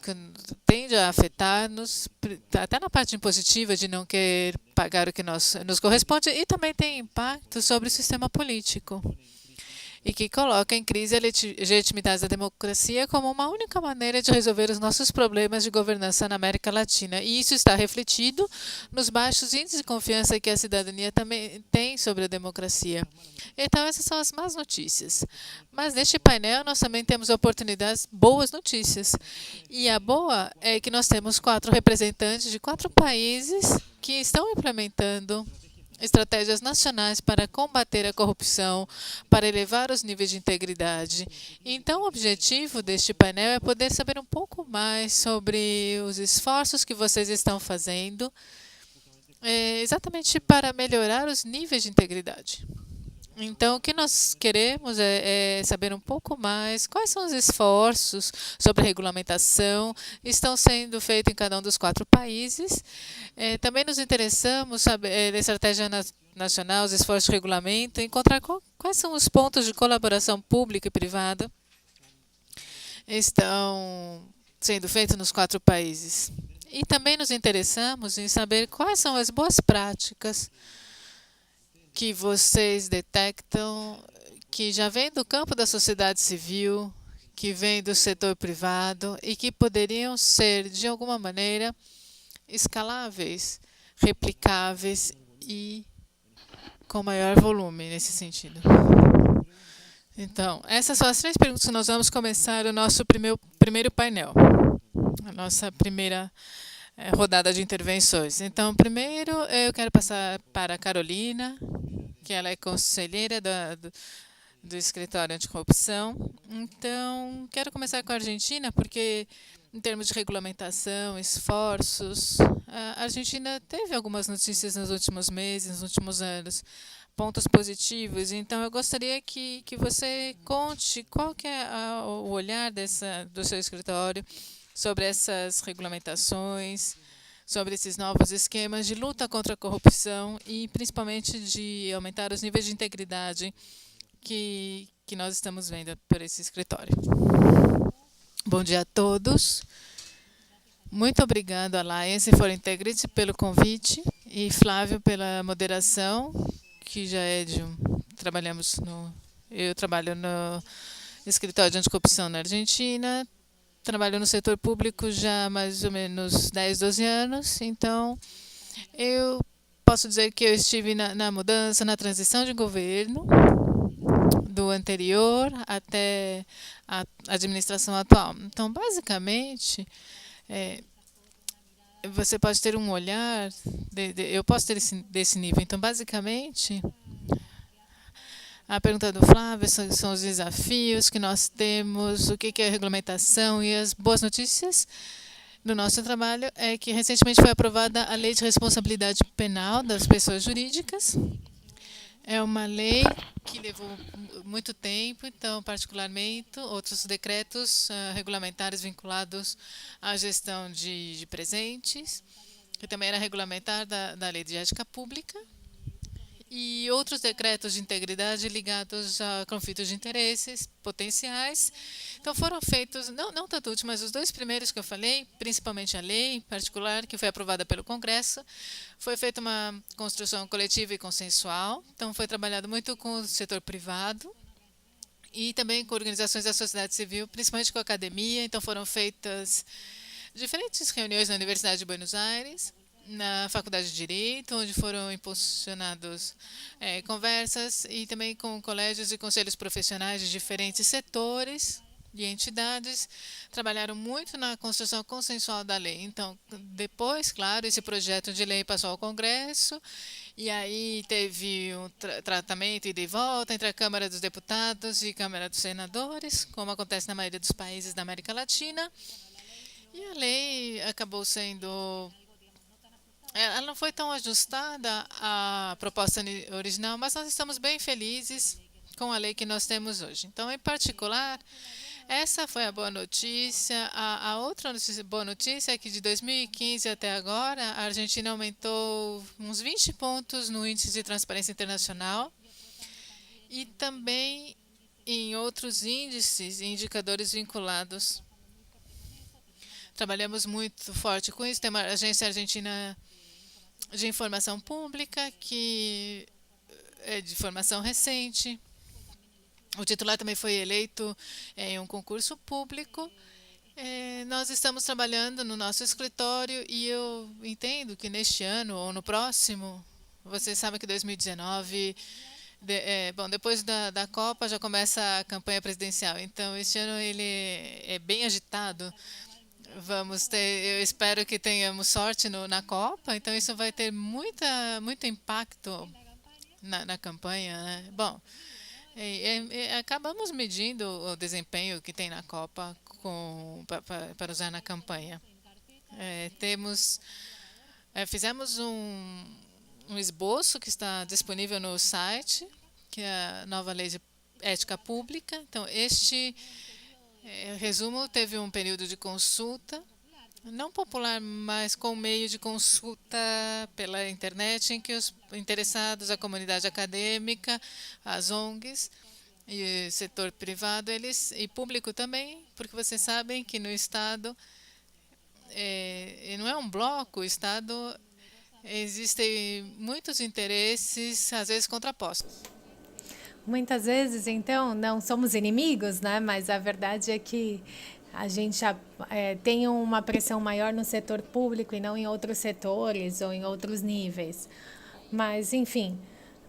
que tende a afetar-nos, até na parte impositiva de não querer pagar o que nos corresponde, e também tem impacto sobre o sistema político, e que coloca em crise a legitimidade da democracia como uma única maneira de resolver os nossos problemas de governança na América Latina. E isso está refletido nos baixos índices de confiança que a cidadania também tem sobre a democracia. Então, essas são as más notícias. Mas neste painel nós também temos oportunidades, boas notícias. E a boa é que nós temos 4 representantes de 4 países que estão implementando estratégias nacionais para combater a corrupção, para elevar os níveis de integridade. Então, o objetivo deste painel é poder saber um pouco mais sobre os esforços que vocês estão fazendo, exatamente para melhorar os níveis de integridade. Então, o que nós queremos é saber um pouco mais quais são os esforços sobre regulamentação que estão sendo feitos em cada um dos 4 países. Também nos interessamos saber da estratégia nacional, os esforços de regulamento, encontrar quais são os pontos de colaboração pública e privada estão sendo feitos nos 4 países. E também nos interessamos em saber quais são as boas práticas que vocês detectam, que já vem do campo da sociedade civil, que vem do setor privado e que poderiam ser, de alguma maneira, escaláveis, replicáveis e com maior volume nesse sentido. Então, essas são as 3 perguntas que nós vamos começar o nosso primeiro painel, a nossa primeira rodada de intervenções. Então, primeiro, eu quero passar para a Carolina, que ela é conselheira do Escritório Anticorrupção. Então, quero começar com a Argentina, porque, em termos de regulamentação, esforços, a Argentina teve algumas notícias nos últimos meses, nos últimos anos, pontos positivos. Então, eu gostaria que você conte qual que é o olhar do seu escritório sobre essas regulamentações, sobre esses novos esquemas de luta contra a corrupção e, principalmente, de aumentar os níveis de integridade que nós estamos vendo por esse escritório. Bom dia a todos. Muito obrigado, Alliance for Integrity, pelo convite e Flávio pela moderação, que já é eu trabalho no Escritório de Anticorrupção na Argentina. Trabalho no setor público já há mais ou menos 10, 12 anos, então eu posso dizer que eu estive na mudança, na transição de governo, do anterior até a administração atual. Então, basicamente, você pode ter um olhar, eu posso ter desse nível. Então, basicamente, a pergunta do Flávio são os desafios que nós temos, o que é a regulamentação e as boas notícias do nosso trabalho é que recentemente foi aprovada a Lei de Responsabilidade Penal das Pessoas Jurídicas. É uma lei que levou muito tempo, então, particularmente, outros decretos regulamentares vinculados à gestão de presentes, que também era regulamentar da Lei de Ética Pública, e outros decretos de integridade ligados a conflitos de interesses potenciais. Então, foram feitos, não tanto último, mas os 2 primeiros que eu falei, principalmente a lei em particular, que foi aprovada pelo Congresso. Foi feita uma construção coletiva e consensual. Então, foi trabalhado muito com o setor privado e também com organizações da sociedade civil, principalmente com a academia. Então, foram feitas diferentes reuniões na Universidade de Buenos Aires, na Faculdade de Direito, onde foram impulsionadas conversas, e também com colégios e conselhos profissionais de diferentes setores e entidades. Trabalharam muito na construção consensual da lei. Então, depois, claro, esse projeto de lei passou ao Congresso, e aí teve um tratamento ida e volta entre a Câmara dos Deputados e a Câmara dos Senadores, como acontece na maioria dos países da América Latina. E a lei acabou sendo... Ela não foi tão ajustada à proposta original, mas nós estamos bem felizes com a lei que nós temos hoje. Então, em particular, essa foi a boa notícia. A outra boa notícia é que de 2015 até agora, a Argentina aumentou uns 20 pontos no índice de transparência internacional e também em outros índices e indicadores vinculados. Trabalhamos muito forte com isso. Tem uma agência argentina de informação pública, que é de formação recente. O titular também foi eleito em um concurso público. Nós estamos trabalhando no nosso escritório e eu entendo que neste ano ou no próximo, vocês sabem que 2019, depois da Copa já começa a campanha presidencial. Então, este ano ele é bem agitado. Eu espero que tenhamos sorte na Copa, então isso vai ter muito impacto na campanha, né? Bom, acabamos medindo o desempenho que tem na Copa para usar na campanha. Fizemos um esboço que está disponível no site, que é a nova lei de ética pública. Então, este resumo teve um período de consulta, não popular, mas com meio de consulta pela internet, em que os interessados, a comunidade acadêmica, as ONGs e o setor privado e público também, porque vocês sabem que no Estado não é um bloco, o Estado existem muitos interesses, às vezes contrapostos. Muitas vezes, então, não somos inimigos, né? Mas a verdade é que a gente tem uma pressão maior no setor público e não em outros setores ou em outros níveis. Mas, enfim,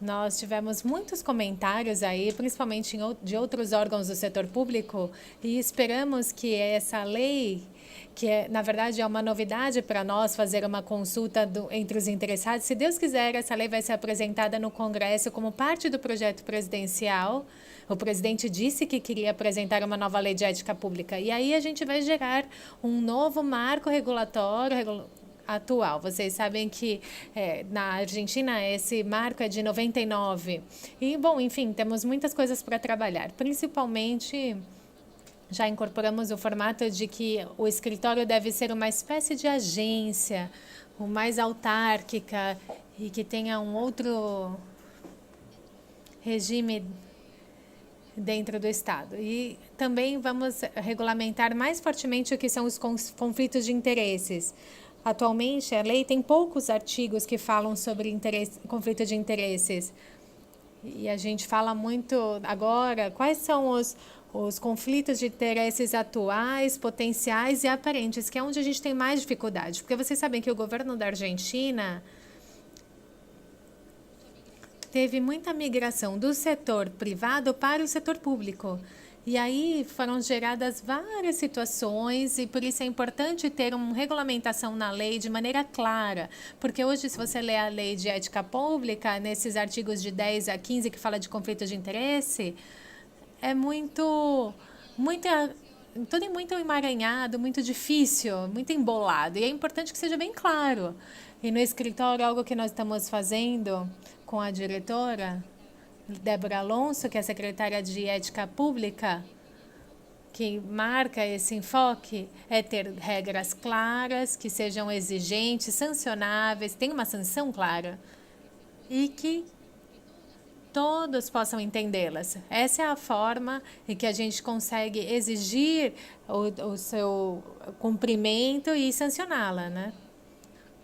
nós tivemos muitos comentários aí, principalmente de outros órgãos do setor público, e esperamos que essa lei, que na verdade é uma novidade para nós fazer uma consulta entre os interessados, se Deus quiser, essa lei vai ser apresentada no Congresso como parte do projeto presidencial. O presidente disse que queria apresentar uma nova lei de ética pública. E aí a gente vai gerar um novo marco regulatório atual. Vocês sabem que na Argentina esse marco é de 99. E, bom, enfim, temos muitas coisas para trabalhar. Principalmente, já incorporamos o formato de que o escritório deve ser uma espécie de agência, mais autárquica e que tenha um outro regime dentro do Estado. E também vamos regulamentar mais fortemente o que são os conflitos de interesses. Atualmente, a lei tem poucos artigos que falam sobre conflito de interesses. E a gente fala muito agora quais são os conflitos de interesses atuais, potenciais e aparentes, que é onde a gente tem mais dificuldade. Porque vocês sabem que o governo da Argentina teve muita migração do setor privado para o setor público. E aí foram geradas várias situações e por isso é importante ter uma regulamentação na lei de maneira clara. Porque hoje, se você ler a lei de ética pública, nesses artigos de 10 a 15 que fala de conflito de interesse, é tudo muito emaranhado, muito difícil, muito embolado. E é importante que seja bem claro. E no escritório, algo que nós estamos fazendo com a diretora Débora Alonso, que é a secretária de Ética Pública, que marca esse enfoque, é ter regras claras, que sejam exigentes, sancionáveis, tem uma sanção clara, e que todos possam entendê-las. Essa é a forma em que a gente consegue exigir o seu cumprimento e sancioná-la, né?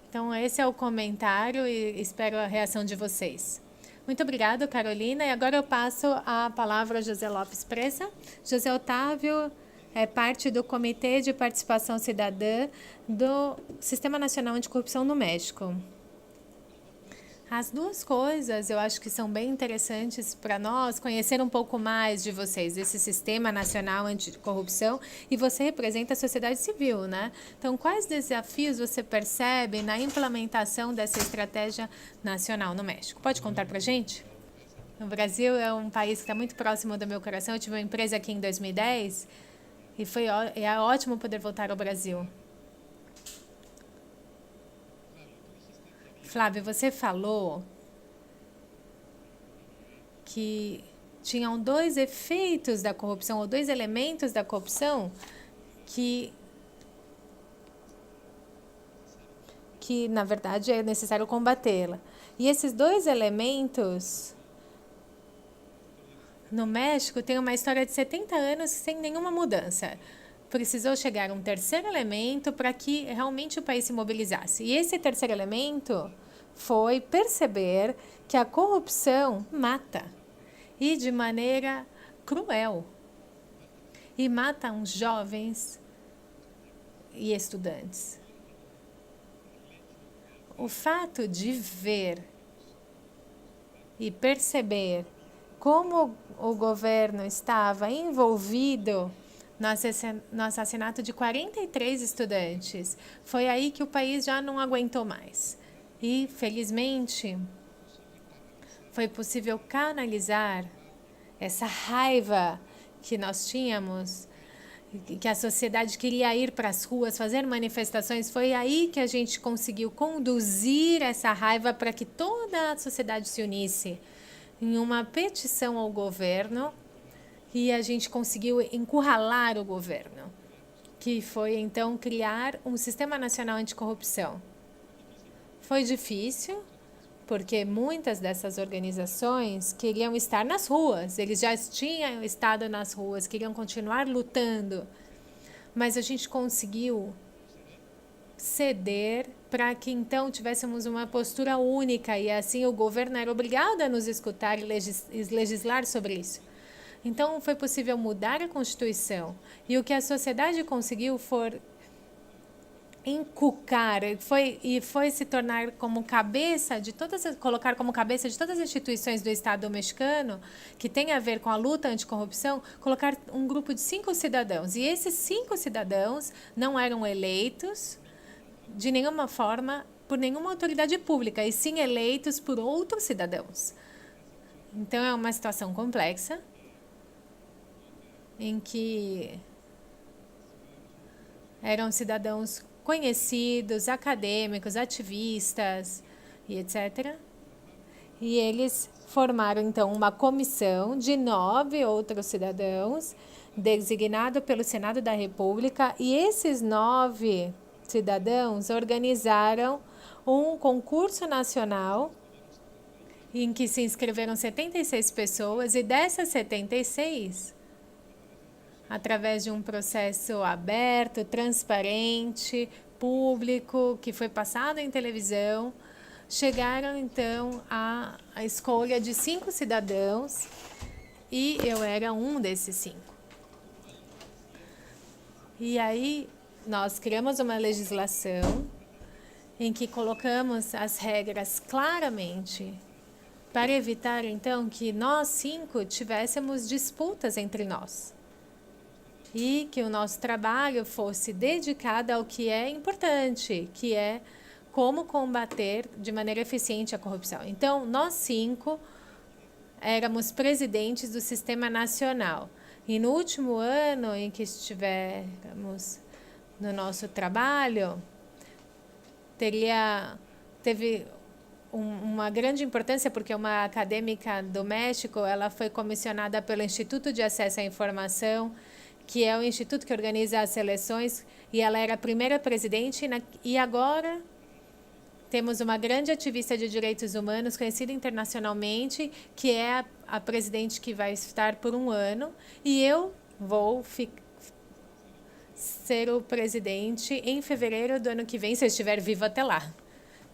Então, esse é o comentário e espero a reação de vocês. Muito obrigada, Carolina. E agora eu passo a palavra a José Lopes Presa. José Otávio é parte do Comitê de Participação Cidadã do Sistema Nacional Anticorrupção no México. As duas coisas eu acho que são bem interessantes para nós conhecer um pouco mais de vocês, desse Sistema Nacional Anticorrupção, e você representa a sociedade civil, né? Então, quais desafios você percebe na implementação dessa estratégia nacional no México? Pode contar para a gente? O Brasil é um país que está muito próximo do meu coração. Eu tive uma empresa aqui em 2010 e é ótimo poder voltar ao Brasil. Flávio, você falou que tinham dois efeitos da corrupção, ou dois elementos da corrupção que na verdade, é necessário combatê-la. E esses dois elementos, no México, tem uma história de 70 anos sem nenhuma mudança. Precisou chegar um terceiro elemento para que realmente o país se mobilizasse. E esse terceiro elemento foi perceber que a corrupção mata, e de maneira cruel. E mata uns jovens e estudantes. O fato de ver e perceber como o governo estava envolvido no assassinato de 43 estudantes, foi aí que o país já não aguentou mais. E, felizmente, foi possível canalizar essa raiva que nós tínhamos, que a sociedade queria ir para as ruas, fazer manifestações. Foi aí que a gente conseguiu conduzir essa raiva para que toda a sociedade se unisse. em uma petição ao governo e a gente conseguiu encurralar o governo, que foi, então, criar um Sistema Nacional Anticorrupção. Foi difícil, porque muitas dessas organizações queriam estar nas ruas, eles já tinham estado nas ruas, queriam continuar lutando, mas a gente conseguiu ceder para que então tivéssemos uma postura única e assim o governo era obrigado a nos escutar e legislar sobre isso. Então foi possível mudar a Constituição e o que a sociedade conseguiu foi encucar, foi se tornar como cabeça de colocar como cabeça de todas as instituições do Estado mexicano que tem a ver com a luta anticorrupção, colocar um grupo de 5 cidadãos. E esses 5 cidadãos não eram eleitos de nenhuma forma por nenhuma autoridade pública, e sim eleitos por outros cidadãos. Então é uma situação complexa em que eram cidadãos conhecidos, acadêmicos, ativistas e etc. E eles formaram, então, uma comissão de 9 outros cidadãos, designado pelo Senado da República, e esses 9 cidadãos organizaram um concurso nacional em que se inscreveram 76 pessoas, e dessas 76, através de um processo aberto, transparente, público, que foi passado em televisão, chegaram então à escolha de 5 cidadãos, e eu era um desses 5. E aí nós criamos uma legislação em que colocamos as regras claramente para evitar então que nós 5 tivéssemos disputas entre nós. E que o nosso trabalho fosse dedicado ao que é importante, que é como combater de maneira eficiente a corrupção. Então, nós 5 éramos presidentes do Sistema Nacional. E no último ano em que estivemos no nosso trabalho, teve uma grande importância, porque uma acadêmica do México, ela foi comissionada pelo Instituto de Acesso à Informação, que é o instituto que organiza as seleções, e ela era a primeira presidente, e agora temos uma grande ativista de direitos humanos, conhecida internacionalmente, que é a presidente que vai estar por um ano, e eu vou ser o presidente em fevereiro do ano que vem, se eu estiver vivo até lá.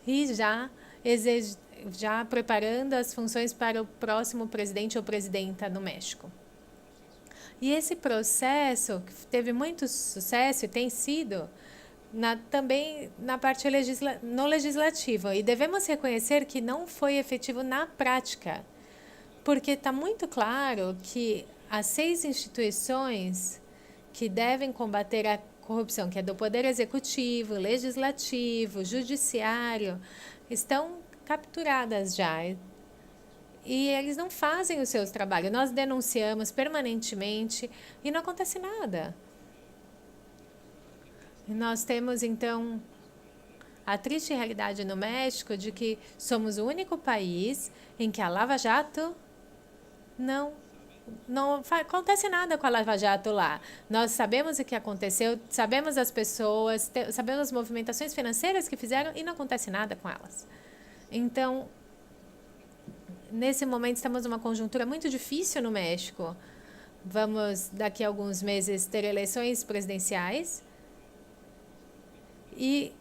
E já preparando as funções para o próximo presidente ou presidenta no México. E esse processo teve muito sucesso e tem sido também na parte no legislativo. E devemos reconhecer que não foi efetivo na prática, porque está muito claro que as 6 instituições que devem combater a corrupção, que é do Poder Executivo, Legislativo, Judiciário, estão capturadas já. E eles não fazem os seus trabalhos. Nós denunciamos permanentemente e não acontece nada. E nós temos, então, a triste realidade no México de que somos o único país em que a Lava Jato não acontece nada com a Lava Jato lá. Nós sabemos o que aconteceu, sabemos as pessoas, sabemos as movimentações financeiras que fizeram e não acontece nada com elas. Então, nesse momento, estamos numa conjuntura muito difícil no México. Vamos, daqui a alguns meses, ter eleições presidenciais. E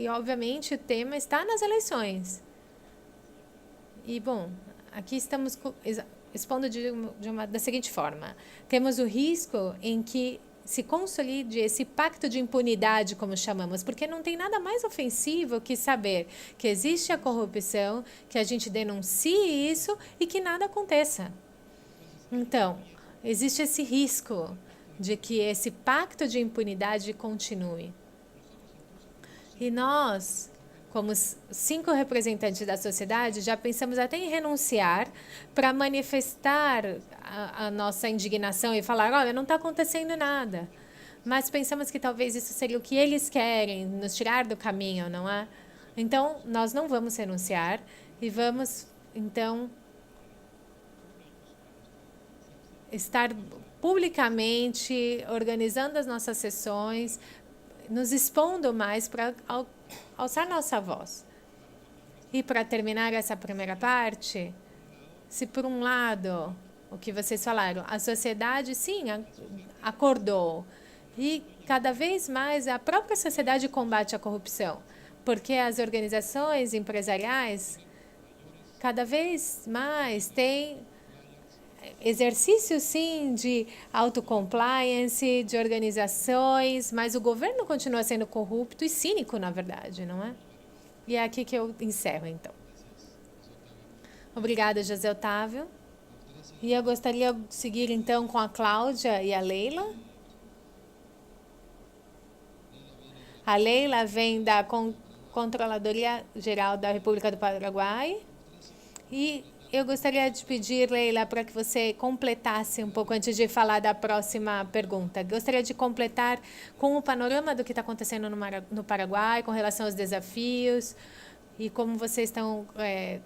obviamente, o tema está nas eleições. E, bom, aqui estamos expondo da seguinte forma. Temos o risco em que se consolide esse pacto de impunidade, como chamamos, porque não tem nada mais ofensivo que saber que existe a corrupção, que a gente denuncie isso e que nada aconteça. Então, existe esse risco de que esse pacto de impunidade continue. E nós, como 5 representantes da sociedade, já pensamos até em renunciar para manifestar a nossa indignação e falar, olha, não está acontecendo nada. Mas pensamos que talvez isso seria o que eles querem, nos tirar do caminho, não é? Então, nós não vamos renunciar e vamos Então, estar publicamente organizando as nossas sessões, nos expondo mais para alçar nossa voz. E para terminar essa primeira parte, se por um lado, o que vocês falaram, a sociedade sim acordou e cada vez mais a própria sociedade combate a corrupção, porque as organizações empresariais cada vez mais têm exercício, sim, de autocompliance, de organizações, mas o governo continua sendo corrupto e cínico, na verdade, não é? E é aqui que eu encerro, então. Obrigada, José Otávio. E eu gostaria de seguir, então, com a Cláudia e a Leila. A Leila vem da Controladoria Geral da República do Paraguai. E eu gostaria de pedir, Leila, para que você completasse um pouco antes de falar da próxima pergunta. Gostaria de completar com o panorama do que está acontecendo no Paraguai, com relação aos desafios e como vocês estão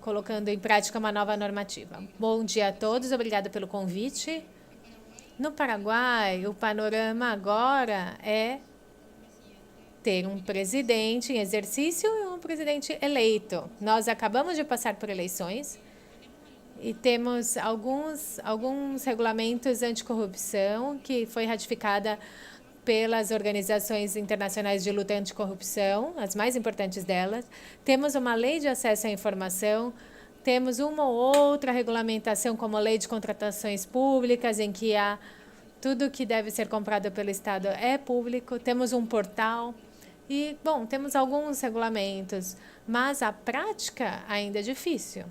colocando em prática uma nova normativa. Bom dia a todos, obrigada pelo convite. No Paraguai, o panorama agora é ter um presidente em exercício e um presidente eleito. Nós acabamos de passar por eleições e temos alguns regulamentos anticorrupção que foi ratificada pelas organizações internacionais de luta anticorrupção, as mais importantes delas. Temos uma lei de acesso à informação, temos uma ou outra regulamentação, como a lei de contratações públicas, em que há tudo que deve ser comprado pelo Estado é público. Temos um portal e, bom, temos alguns regulamentos, mas a prática ainda é difícil.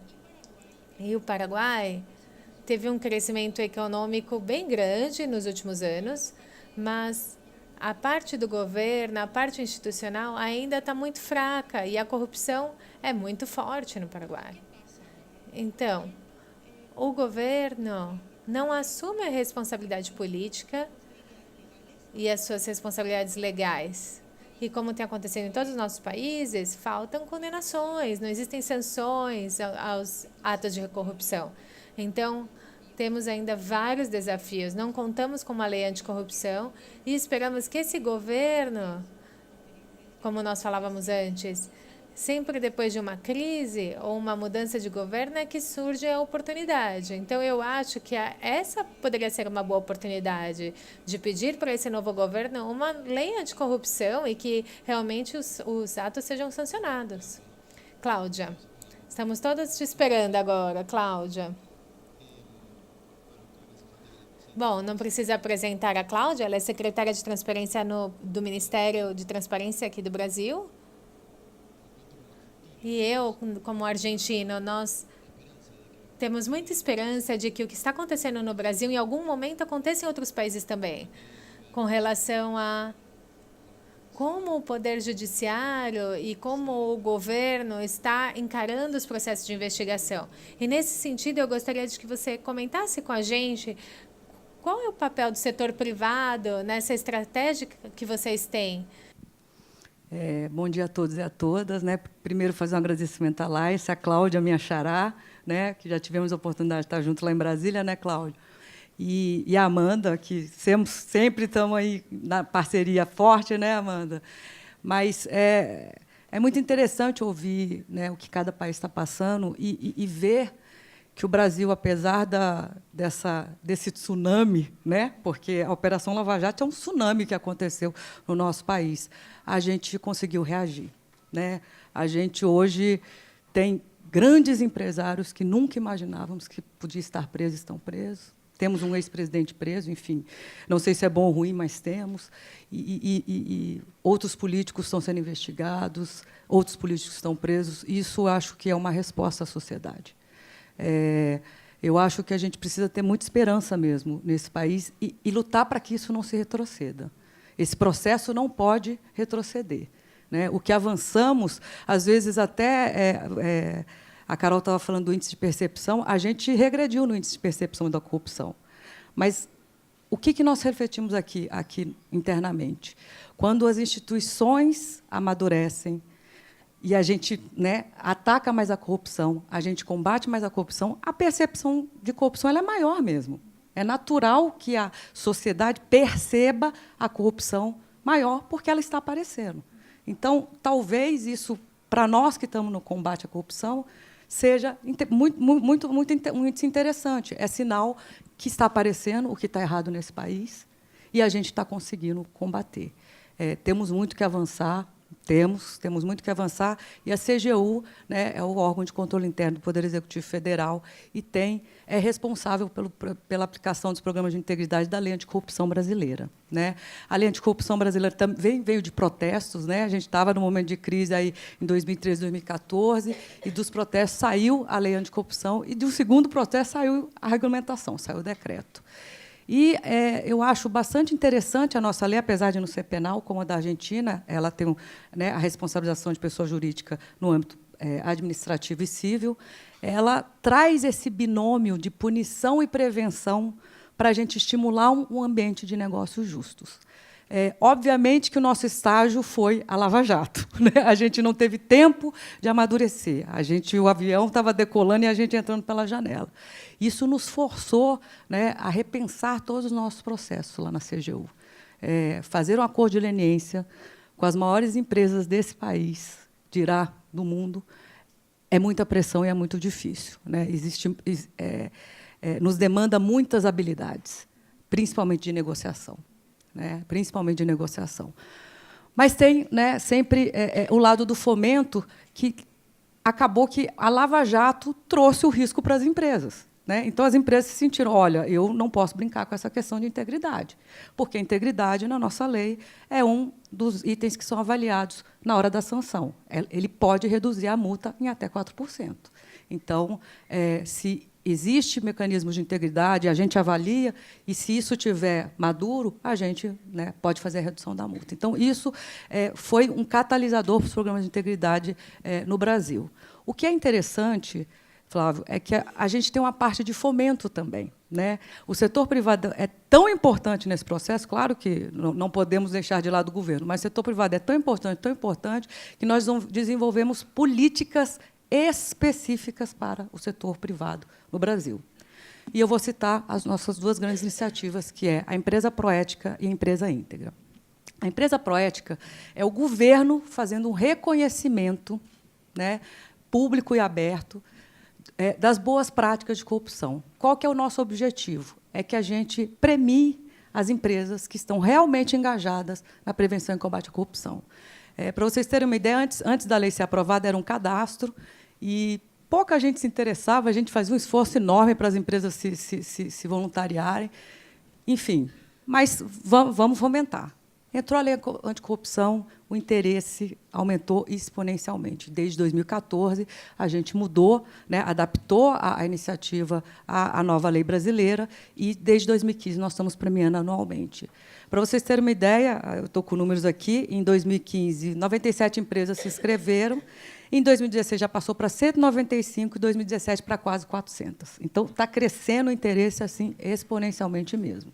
E o Paraguai teve um crescimento econômico bem grande nos últimos anos, mas a parte do governo, a parte institucional ainda está muito fraca e a corrupção é muito forte no Paraguai. Então, o governo não assume a responsabilidade política e as suas responsabilidades legais. E como tem acontecido em todos os nossos países, faltam condenações, não existem sanções aos atos de corrupção. Então, temos ainda vários desafios. Não contamos com uma lei anticorrupção e esperamos que esse governo, como nós falávamos antes, sempre depois de uma crise ou uma mudança de governo é que surge a oportunidade. Então, eu acho que essa poderia ser uma boa oportunidade de pedir para esse novo governo uma lei anticorrupção e que realmente os atos sejam sancionados. Cláudia, estamos todos te esperando agora, Cláudia. Bom, não precisa apresentar a Cláudia, ela é secretária de Transparência do Ministério de Transparência aqui do Brasil. E eu, como argentino, nós temos muita esperança de que o que está acontecendo no Brasil, em algum momento, aconteça em outros países também, com relação a como o Poder Judiciário e como o governo está encarando os processos de investigação. E, nesse sentido, eu gostaria de que você comentasse com a gente qual é o papel do setor privado nessa estratégia que vocês têm. Bom dia a todos e a todas, né? Primeiro, fazer um agradecimento à Laís, a Cláudia, minha xará, né? Que já tivemos a oportunidade de estar junto lá em Brasília, né, Cláudia? E a Amanda, que sempre estamos aí na parceria forte, né, Amanda? Mas é muito interessante ouvir, né, o que cada país está passando e ver que o Brasil, apesar desse tsunami, né, porque a Operação Lava Jato é um tsunami que aconteceu no nosso país, a gente conseguiu reagir, né? A gente hoje tem grandes empresários que nunca imaginávamos que podiam estar presos, estão presos. Temos um ex-presidente preso, enfim, não sei se é bom ou ruim, mas temos. E outros políticos estão sendo investigados, outros políticos estão presos. Isso acho que é uma resposta à sociedade. Eu acho que a gente precisa ter muita esperança mesmo nesse país e lutar para que isso não se retroceda. Esse processo não pode retroceder, né? O que avançamos, às vezes até a Carol estava falando do índice de percepção, a gente regrediu no índice de percepção da corrupção. Mas o que nós refletimos aqui internamente? Quando as instituições amadurecem e a gente, né, ataca mais a corrupção, a gente combate mais a corrupção, a percepção de corrupção ela é maior mesmo. É natural que a sociedade perceba a corrupção maior porque ela está aparecendo. Então, talvez isso, para nós que estamos no combate à corrupção, seja muito interessante. É sinal que está aparecendo o que está errado nesse país e a gente está conseguindo combater. Temos muito que avançar, temos muito que avançar, e a CGU, né, é o órgão de controle interno do Poder Executivo Federal e é responsável pela aplicação dos programas de integridade da Lei Anticorrupção brasileira. Né? A Lei Anticorrupção brasileira também veio de protestos, né? A gente estava no momento de crise aí em 2013, 2014, e dos protestos saiu a Lei Anticorrupção, e do segundo protesto saiu a regulamentação, saiu o decreto. E eu acho bastante interessante a nossa lei, apesar de não ser penal, como a da Argentina, ela tem, né, a responsabilização de pessoa jurídica no âmbito administrativo e civil, ela traz esse binômio de punição e prevenção para a gente estimular um ambiente de negócios justos. Obviamente que o nosso estágio foi a Lava Jato, né? A gente não teve tempo de amadurecer. O avião estava decolando e a gente entrando pela janela. Isso nos forçou, né, a repensar todos os nossos processos lá na CGU. Fazer um acordo de leniência com as maiores empresas desse país, dirá do mundo, é muita pressão e é muito difícil. Né? Nos demanda muitas habilidades, principalmente de negociação. Né, principalmente de negociação. Mas tem, né, sempre o lado do fomento, que acabou que a Lava Jato trouxe o risco para as empresas. Né? Então, as empresas se sentiram, olha, eu não posso brincar com essa questão de integridade, porque a integridade, na nossa lei, é um dos itens que são avaliados na hora da sanção. Ele pode reduzir a multa em até 4%. Então, se existe mecanismos de integridade, a gente avalia, e se isso estiver maduro, a gente, né, pode fazer a redução da multa. Então, isso foi um catalisador para os programas de integridade no Brasil. O que é interessante, Flávio, é que a gente tem uma parte de fomento também. Né? O setor privado é tão importante nesse processo, claro que não podemos deixar de lado o governo, mas o setor privado é tão importante, que nós desenvolvemos políticas específicas para o setor privado no Brasil. E eu vou citar as nossas duas grandes iniciativas, que é a Empresa Proética e a Empresa Íntegra. A Empresa Proética é o governo fazendo um reconhecimento, né, público e aberto das boas práticas de corrupção. Qual que é o nosso objetivo? É que a gente premie as empresas que estão realmente engajadas na prevenção e combate à corrupção. Para vocês terem uma ideia, antes da lei ser aprovada, era um cadastro, e pouca gente se interessava, a gente fazia um esforço enorme para as empresas se voluntariarem. Enfim, mas vamos fomentar. Entrou a lei anticorrupção, o interesse aumentou exponencialmente. Desde 2014, a gente mudou, né, adaptou a iniciativa à nova lei brasileira, e, desde 2015, nós estamos premiando anualmente. Para vocês terem uma ideia, eu estou com números aqui, em 2015, 97 empresas se inscreveram, em 2016 já passou para 195, em 2017 para quase 400. Então, está crescendo o interesse assim, exponencialmente mesmo.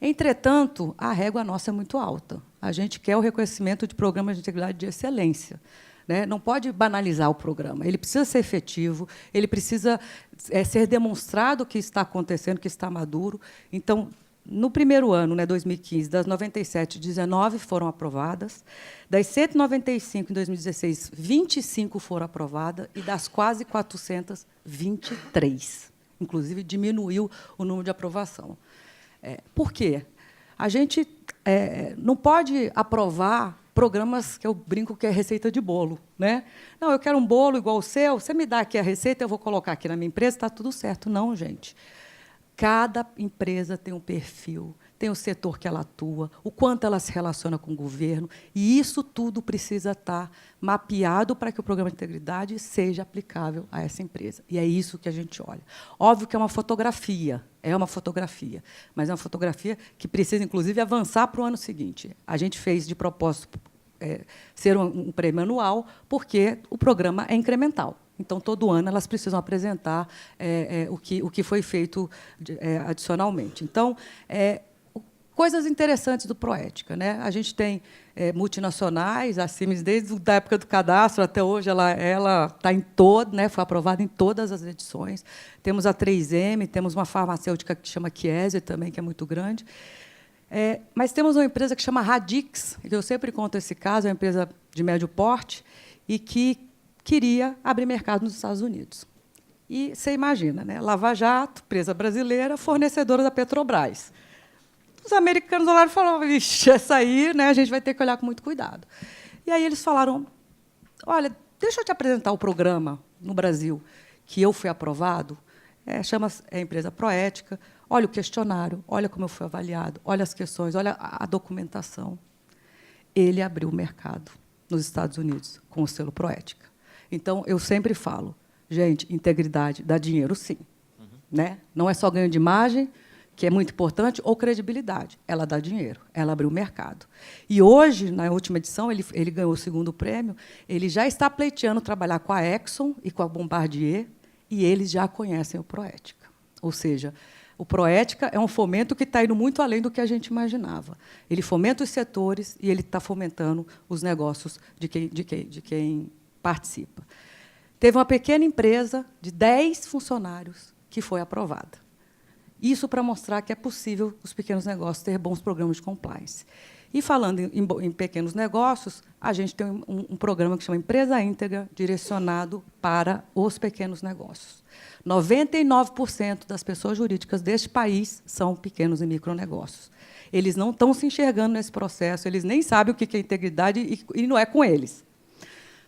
Entretanto, a régua nossa é muito alta. A gente quer o reconhecimento de programas de integridade de excelência. Né? Não pode banalizar o programa. Ele precisa ser efetivo, ele precisa ser demonstrado que está acontecendo, que está maduro. Então, no primeiro ano, né, 2015, das 97, 19 foram aprovadas. Das 195, em 2016, 25 foram aprovadas. E das quase 400, 23. Inclusive, diminuiu o número de aprovação. Por quê? A gente não pode aprovar programas que eu brinco que é receita de bolo. Né? Não, eu quero um bolo igual o seu, você me dá aqui a receita, eu vou colocar aqui na minha empresa, está tudo certo. Não, gente. Cada empresa tem um perfil, tem o setor que ela atua, o quanto ela se relaciona com o governo, e isso tudo precisa estar mapeado para que o programa de integridade seja aplicável a essa empresa. E é isso que a gente olha. Óbvio que é uma fotografia, mas é uma fotografia que precisa, inclusive, avançar para o ano seguinte. A gente fez de propósito ser um prêmio anual, porque o programa é incremental. Então, todo ano, elas precisam apresentar o que foi feito adicionalmente. Então, coisas interessantes do Proética, né? A gente tem multinacionais, a Siemens, desde a época do cadastro até hoje, ela está em todo, né? Foi aprovada em todas as edições. Temos a 3M, temos uma farmacêutica que chama Chiesi também, que é muito grande. Mas temos uma empresa que chama Radix, que eu sempre conto esse caso, é uma empresa de médio porte, e que queria abrir mercado nos Estados Unidos. E você imagina, né? Lava Jato, empresa brasileira, fornecedora da Petrobras. Os americanos olharam e falaram, vixe, essa aí, né, a gente vai ter que olhar com muito cuidado. E aí eles falaram, olha, deixa eu te apresentar o programa no Brasil, que eu fui aprovado, chama-se Empresa Proética, olha o questionário, olha como eu fui avaliado, olha as questões, olha a documentação. Ele abriu o mercado nos Estados Unidos com o selo Proética. Então, eu sempre falo, gente, integridade dá dinheiro, sim. Né? Não é só ganho de imagem, que é muito importante, ou credibilidade. Ela dá dinheiro, ela abriu o mercado. E hoje, na última edição, ele ganhou o 2º prêmio, ele já está pleiteando trabalhar com a Exxon e com a Bombardier, e eles já conhecem o Proética. Ou seja, o Proética é um fomento que está indo muito além do que a gente imaginava. Ele fomenta os setores e ele está fomentando os negócios de quem participa. Teve uma pequena empresa de 10 funcionários que foi aprovada. Isso para mostrar que é possível os pequenos negócios ter bons programas de compliance. E, falando em pequenos negócios, a gente tem um programa que chama Empresa Íntegra, direcionado para os pequenos negócios. 99% das pessoas jurídicas deste país são pequenos e micronegócios. Eles não estão se enxergando nesse processo, eles nem sabem o que é integridade e não é com eles.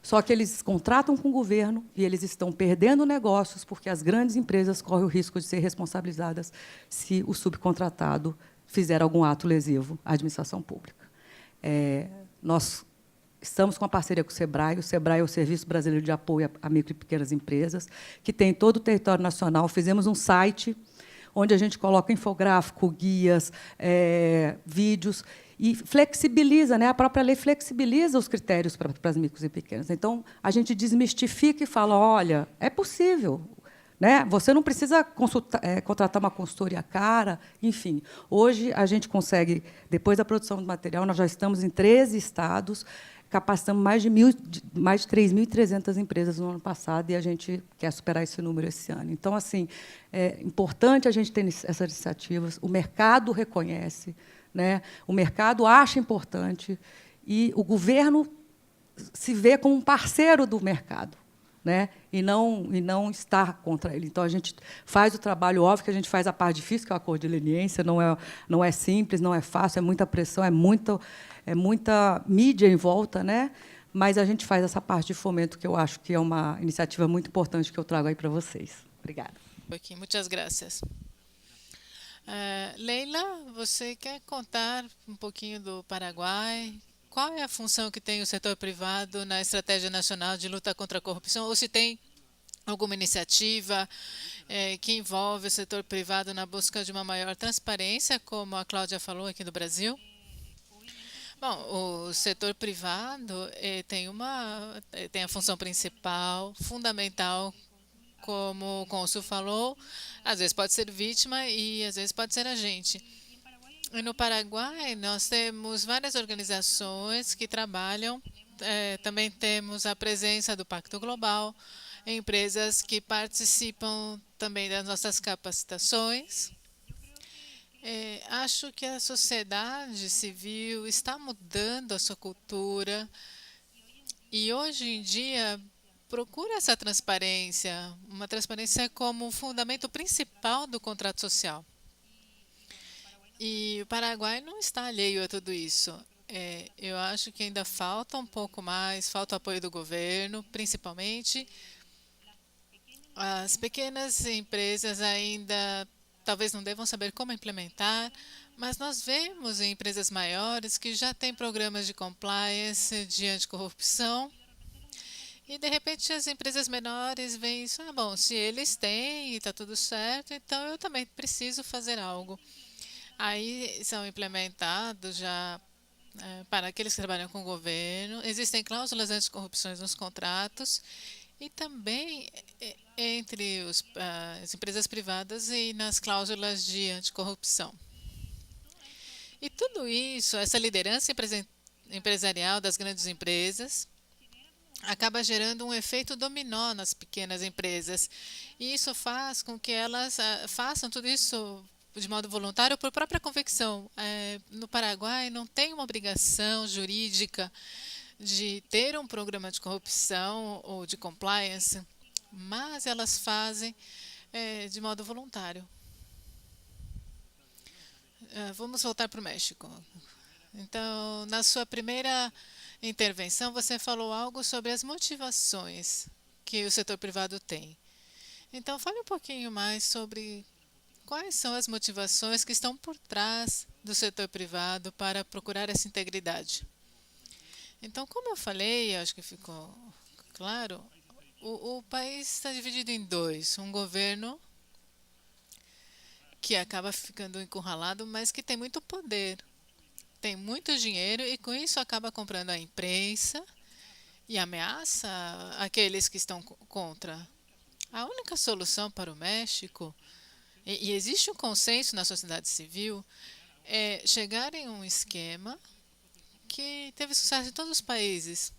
Só que eles contratam com o governo e eles estão perdendo negócios porque as grandes empresas correm o risco de ser responsabilizadas se o subcontratado fizer algum ato lesivo à administração pública. Nós estamos com uma parceria com o SEBRAE é o Serviço Brasileiro de Apoio a Micro e Pequenas Empresas, que tem em todo o território nacional. Fizemos um site onde a gente coloca infográfico, guias, vídeos, e flexibiliza, né? A própria lei flexibiliza os critérios para as micros e pequenas. Então, a gente desmistifica e fala, olha, é possível. Né? Você não precisa contratar uma consultoria cara, enfim. Hoje, a gente consegue, depois da produção do material, nós já estamos em 13 estados, capacitamos mais de 3.300 empresas no ano passado, e a gente quer superar esse número esse ano. Então, assim, é importante a gente ter essas iniciativas, o mercado reconhece, né? O mercado acha importante, e o governo se vê como um parceiro do mercado, né? E não estar contra ele. Então, a gente faz o trabalho, óbvio que a gente faz a parte difícil, que é o acordo de leniência, não é simples, não é fácil, é muita pressão, é muita mídia em volta, né? Mas a gente faz essa parte de fomento, que eu acho que é uma iniciativa muito importante que eu trago aí para vocês. Obrigada. Muitas graças. Leila, você quer contar um pouquinho do Paraguai? Qual é a função que tem o setor privado na Estratégia Nacional de Luta contra a Corrupção? Ou se tem alguma iniciativa que envolve o setor privado na busca de uma maior transparência, como a Cláudia falou aqui no Brasil? Bom, o setor privado tem a função principal, fundamental, como o cônsul falou, às vezes pode ser vítima e às vezes pode ser agente. E no Paraguai, nós temos várias organizações que trabalham, também temos a presença do Pacto Global, empresas que participam também das nossas capacitações. Acho que a sociedade civil está mudando a sua cultura e, hoje em dia, procura essa transparência, uma transparência como fundamento principal do contrato social. E o Paraguai não está alheio a tudo isso. Eu acho que ainda falta um pouco mais, falta o apoio do governo, principalmente. As pequenas empresas ainda talvez não devam saber como implementar, mas nós vemos em empresas maiores que já têm programas de compliance, de anticorrupção, e, de repente, as empresas menores veem isso, bom, se eles têm e está tudo certo, então eu também preciso fazer algo. Aí são implementados já para aqueles que trabalham com o governo, existem cláusulas anticorrupção nos contratos, e também entre as empresas privadas e nas cláusulas de anticorrupção. E tudo isso, essa liderança empresarial das grandes empresas, acaba gerando um efeito dominó nas pequenas empresas. E isso faz com que elas façam tudo isso de modo voluntário por própria convicção. No Paraguai não tem uma obrigação jurídica de ter um programa de corrupção ou de compliance, mas elas fazem de modo voluntário. Vamos voltar para o México. Então, na sua primeira intervenção, você falou algo sobre as motivações que o setor privado tem. Então, fale um pouquinho mais sobre quais são as motivações que estão por trás do setor privado para procurar essa integridade. Então, como eu falei, acho que ficou claro, o país está dividido em dois. Um governo que acaba ficando encurralado, mas que tem muito poder, tem muito dinheiro e com isso acaba comprando a imprensa e ameaça aqueles que estão contra. A única solução para o México, e existe um consenso na sociedade civil, é chegar em um esquema que teve sucesso em todos os países.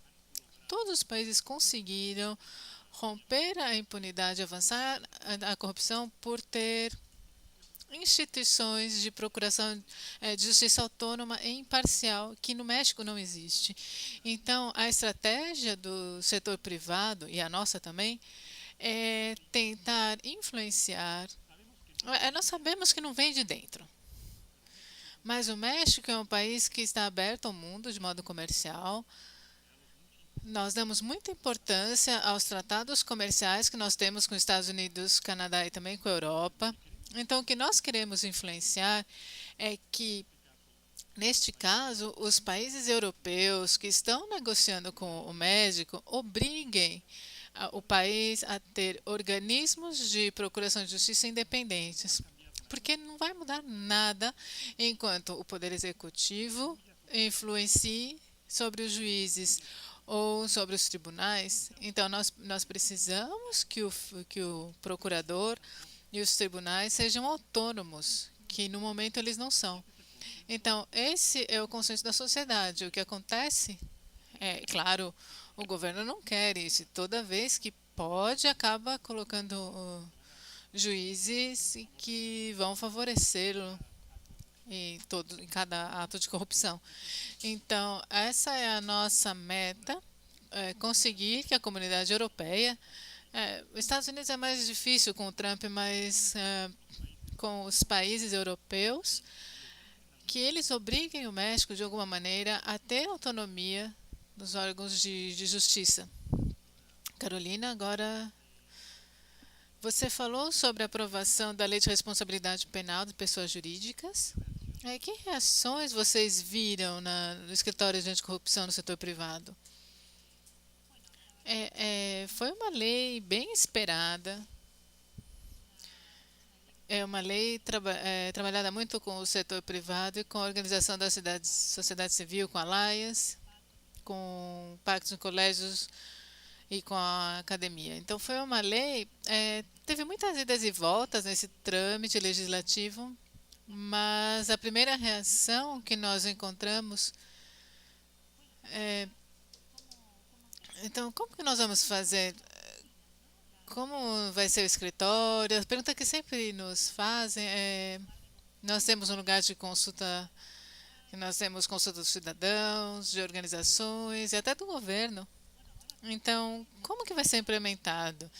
Todos os países conseguiram romper a impunidade, avançar a corrupção por ter instituições de procuração de justiça autônoma e imparcial, que no México não existe. Então, a estratégia do setor privado, e a nossa também, é tentar influenciar. Nós sabemos que não vem de dentro, mas o México é um país que está aberto ao mundo de modo comercial. Nós damos muita importância aos tratados comerciais que nós temos com os Estados Unidos, Canadá e também com a Europa. Então, o que nós queremos influenciar é que, neste caso, os países europeus que estão negociando com o México obriguem o país a ter organismos de procuração de justiça independentes, porque não vai mudar nada enquanto o Poder Executivo influencie sobre os juízes ou sobre os tribunais. Então, nós precisamos que o procurador e os tribunais sejam autônomos, que no momento eles não são. Então, esse é o consenso da sociedade. O que acontece claro, o governo não quer isso. Toda vez que pode, acaba colocando juízes que vão favorecê-lo em cada ato de corrupção. Então, essa é a nossa meta, conseguir que a comunidade europeia, os Estados Unidos é mais difícil com o Trump, mas com os países europeus, que eles obriguem o México, de alguma maneira, a ter autonomia dos órgãos de justiça. Carolina, agora você falou sobre a aprovação da Lei de Responsabilidade Penal de Pessoas Jurídicas. Que reações vocês viram no escritório de anticorrupção no setor privado? Foi uma lei bem esperada. É uma lei trabalhada muito com o setor privado e com a organização da sociedade civil, com a Alliance, com pactos em colégios e com a academia. Então, foi uma lei, teve muitas idas e voltas nesse trâmite legislativo, mas a primeira reação que nós encontramos então, como que nós vamos fazer? Como vai ser o escritório? A pergunta que sempre nos fazem nós temos um lugar de consulta, nós temos consulta dos cidadãos, de organizações e até do governo. Então, como que vai ser implementado?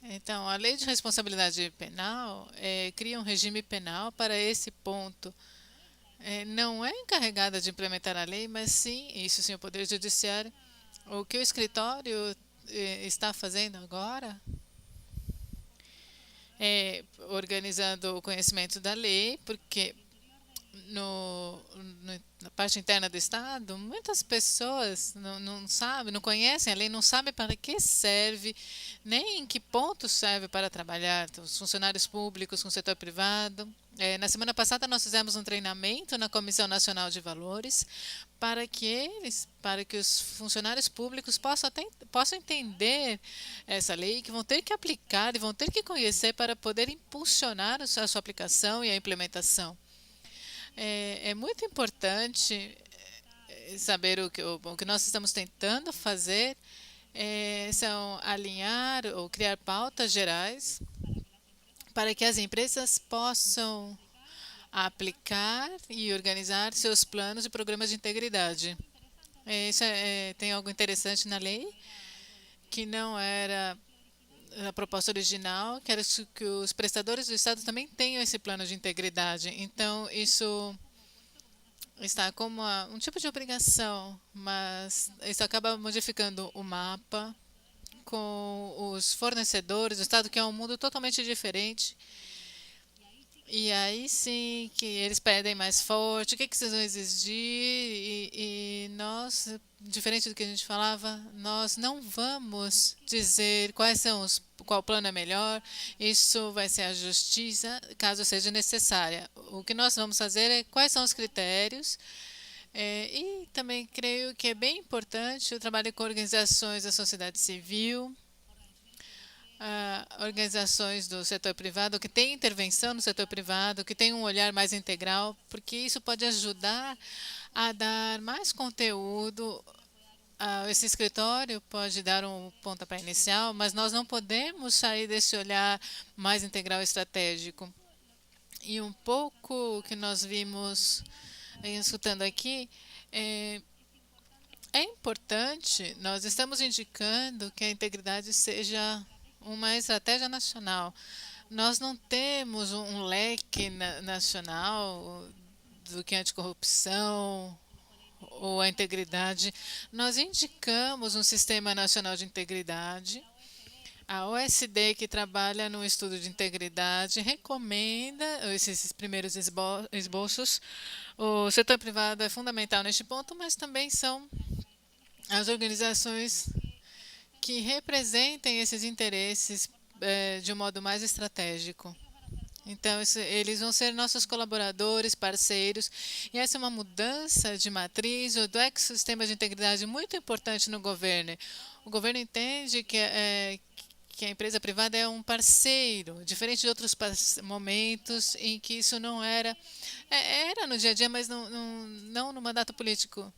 Então, a Lei de Responsabilidade Penal cria um regime penal para esse ponto. Não é encarregada de implementar a lei, mas sim, isso sim, o Poder Judiciário. O que o escritório está fazendo agora organizando o conhecimento da lei, porque na parte interna do Estado, muitas pessoas não sabem, não conhecem a lei, não sabem para que serve, nem em que ponto serve para trabalhar, os funcionários públicos com o setor privado. Na semana passada, nós fizemos um treinamento na Comissão Nacional de Valores para que os funcionários públicos possam entender essa lei, que vão ter que aplicar e vão ter que conhecer para poder impulsionar a sua aplicação e a implementação. É muito importante saber o que nós estamos tentando fazer são alinhar ou criar pautas gerais para que as empresas possam aplicar e organizar seus planos e programas de integridade. Tem algo interessante na lei, que não era a proposta original, que era que os prestadores do Estado também tenham esse plano de integridade. Então, isso está como um tipo de obrigação, mas isso acaba modificando o mapa com os fornecedores do Estado, que é um mundo totalmente diferente. E aí sim que eles pedem mais forte, o que vocês vão exigir? E nós, diferente do que a gente falava, nós não vamos dizer qual plano é melhor, isso vai ser a justiça, caso seja necessária. O que nós vamos fazer é quais são os critérios, e também creio que é bem importante o trabalho com organizações da sociedade civil, organizações do setor privado, que têm intervenção no setor privado, que têm um olhar mais integral, porque isso pode ajudar a dar mais conteúdo. Esse escritório pode dar um pontapé inicial, mas nós não podemos sair desse olhar mais integral e estratégico. E um pouco que nós vimos escutando aqui, é importante, nós estamos indicando que a integridade seja uma estratégia nacional. Nós não temos um leque nacional do que é anticorrupção ou a integridade. Nós indicamos um sistema nacional de integridade. A OSD, que trabalha no estudo de integridade, recomenda esses primeiros esboços. O setor privado é fundamental neste ponto, mas também são as organizações que representem esses interesses de um modo mais estratégico. Então, eles vão ser nossos colaboradores, parceiros, e essa é uma mudança de matriz ou do ecossistema de integridade muito importante no governo. O governo entende que a empresa privada é um parceiro, diferente de outros momentos em que isso não era. Era no dia a dia, mas não no mandato político.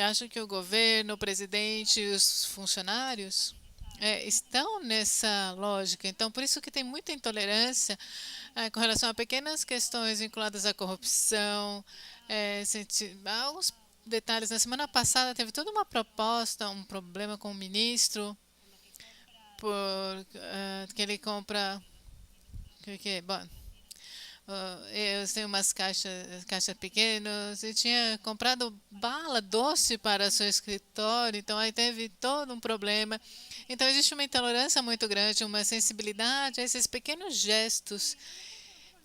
Acho que o governo, o presidente e os funcionários estão nessa lógica. Então, por isso que tem muita intolerância com relação a pequenas questões vinculadas à corrupção. Alguns detalhes. Na semana passada teve toda uma proposta, um problema com o ministro, que ele compra... Bom, eu tenho umas caixas pequenas e tinha comprado bala doce para seu escritório, então aí teve todo um problema. Então existe uma intolerância muito grande, uma sensibilidade a esses pequenos gestos.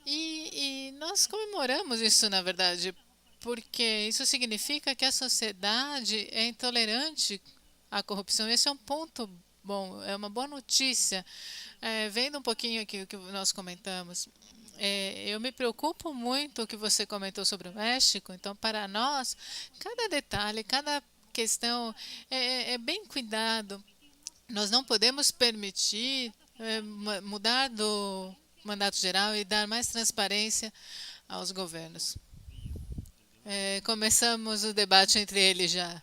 E nós comemoramos isso, na verdade, porque isso significa que a sociedade é intolerante à corrupção. Esse é um ponto bom, é uma boa notícia. Vendo um pouquinho aqui o que nós comentamos, eu me preocupo muito com o que você comentou sobre o México. Então, para nós, cada detalhe, cada questão é bem cuidado. Nós não podemos permitir mudar do mandato geral e dar mais transparência aos governos. Começamos o debate entre eles já.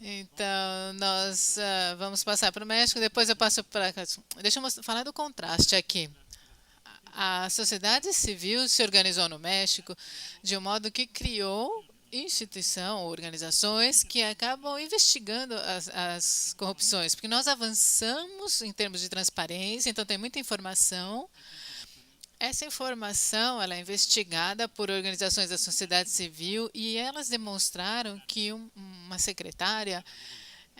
Então, nós vamos passar para o México, depois eu passo para... Deixa eu falar do contraste aqui. A sociedade civil se organizou no México de um modo que criou instituição, organizações que acabam investigando as corrupções, porque nós avançamos em termos de transparência, então tem muita informação. Essa informação ela é investigada por organizações da sociedade civil e elas demonstraram que uma secretária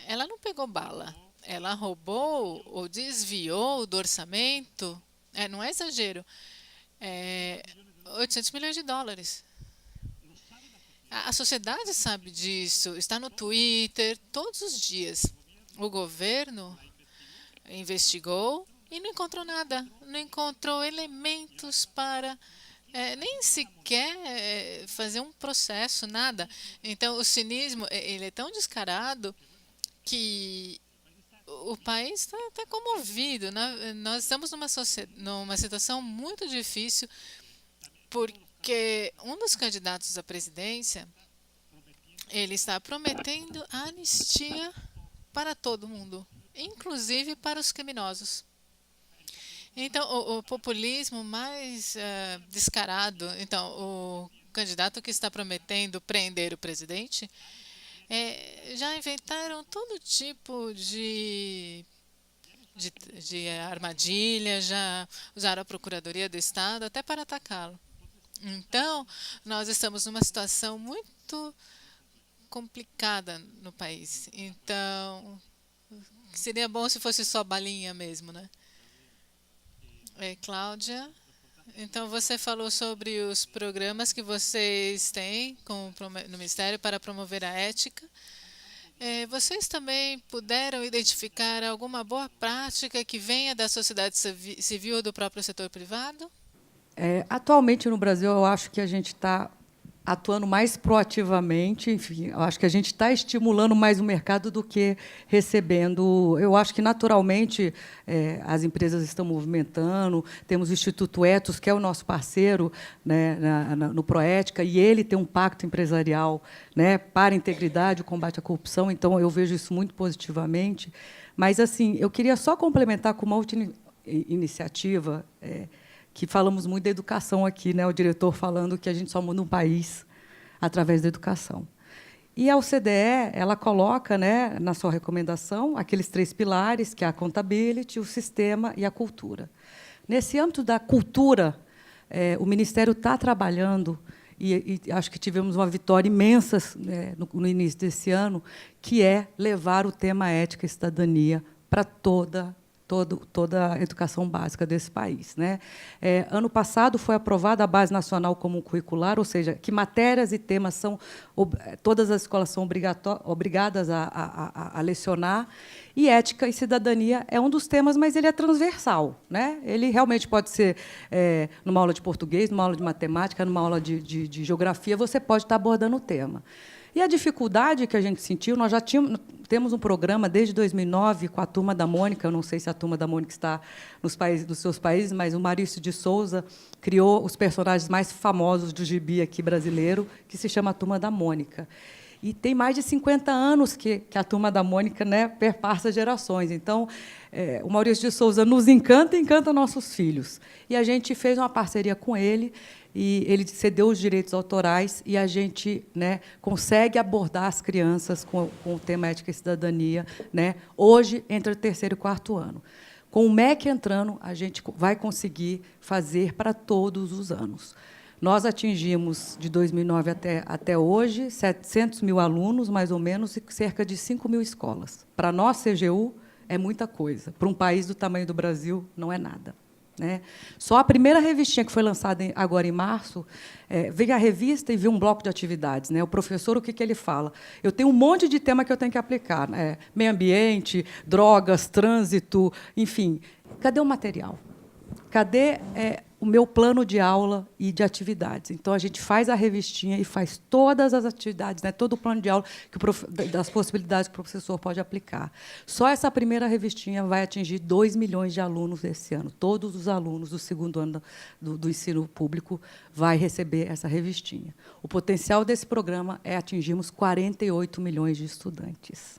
ela não pegou bala, ela roubou ou desviou do orçamento, não é exagero, 800 milhões de dólares. A sociedade sabe disso, está no Twitter todos os dias. O governo investigou e não encontrou nada, não encontrou elementos para nem sequer fazer um processo, nada. Então, o cinismo ele é tão descarado que o país está comovido. Nós estamos numa situação muito difícil que um dos candidatos à presidência, ele está prometendo a anistia para todo mundo, inclusive para os criminosos. Então, o populismo mais descarado, então, o candidato que está prometendo prender o presidente, já inventaram todo tipo de armadilha, já usaram a Procuradoria do Estado até para atacá-lo. Então, nós estamos numa situação muito complicada no país. Então, seria bom se fosse só balinha mesmo, né? Cláudia, então você falou sobre os programas que vocês têm no Ministério para promover a ética. Vocês também puderam identificar alguma boa prática que venha da sociedade civil ou do próprio setor privado? Atualmente, no Brasil, eu acho que a gente está atuando mais proativamente, enfim, eu acho que a gente está estimulando mais o mercado do que recebendo. Eu acho que, naturalmente, as empresas estão movimentando, temos o Instituto Ethos, que é o nosso parceiro, né, no Proética, e ele tem um pacto empresarial, né, para a integridade e o combate à corrupção, então eu vejo isso muito positivamente. Mas, assim, eu queria só complementar com uma outra iniciativa, que falamos muito da educação aqui, né? O diretor falando que a gente só muda um país através da educação. E a OCDE, ela coloca, né, na sua recomendação aqueles 3 pilares, que é a accountability, o sistema e a cultura. Nesse âmbito da cultura, o Ministério está trabalhando, e acho que tivemos uma vitória imensa, no início desse ano, que é levar o tema ética e cidadania para toda a educação básica desse país, né? Ano passado foi aprovada a Base Nacional Comum Curricular, ou seja, que matérias e temas todas as escolas são obrigadas a lecionar, e ética e cidadania é um dos temas, mas ele é transversal, né? Ele realmente pode ser numa aula de português, numa aula de matemática, numa aula de geografia, você pode estar abordando o tema. E a dificuldade que a gente sentiu, nós já temos um programa desde 2009 com a Turma da Mônica, eu não sei se a Turma da Mônica está nos seus países, mas o Maurício de Souza criou os personagens mais famosos do gibi aqui brasileiro, que se chama a Turma da Mônica. E tem mais de 50 anos que a Turma da Mônica, né, perpassa gerações. Então, o Maurício de Souza nos encanta e encanta nossos filhos. E a gente fez uma parceria com ele, e ele cedeu os direitos autorais, e a gente, né, consegue abordar as crianças com o tema ética e cidadania, né, hoje, entre o 3º e 4º ano. Com o MEC entrando, a gente vai conseguir fazer para todos os anos. Nós atingimos, de 2009 até hoje, 700 mil alunos, mais ou menos, e cerca de 5 mil escolas. Para nós, CGU, é muita coisa. Para um país do tamanho do Brasil, não é nada, né? Só a primeira revistinha que foi lançada agora em março, veio a revista e viu um bloco de atividades, né? O professor, o que ele fala? Eu tenho um monte de tema que eu tenho que aplicar, né? Meio ambiente, drogas, trânsito, enfim. Cadê o material? Cadê o meu plano de aula e de atividades? Então, a gente faz a revistinha e faz todas as atividades, né, todo o plano de aula das possibilidades que o professor pode aplicar. Só essa primeira revistinha vai atingir 2 milhões de alunos esse ano. Todos os alunos do 2º ano do ensino público vai receber essa revistinha. O potencial desse programa é atingirmos 48 milhões de estudantes,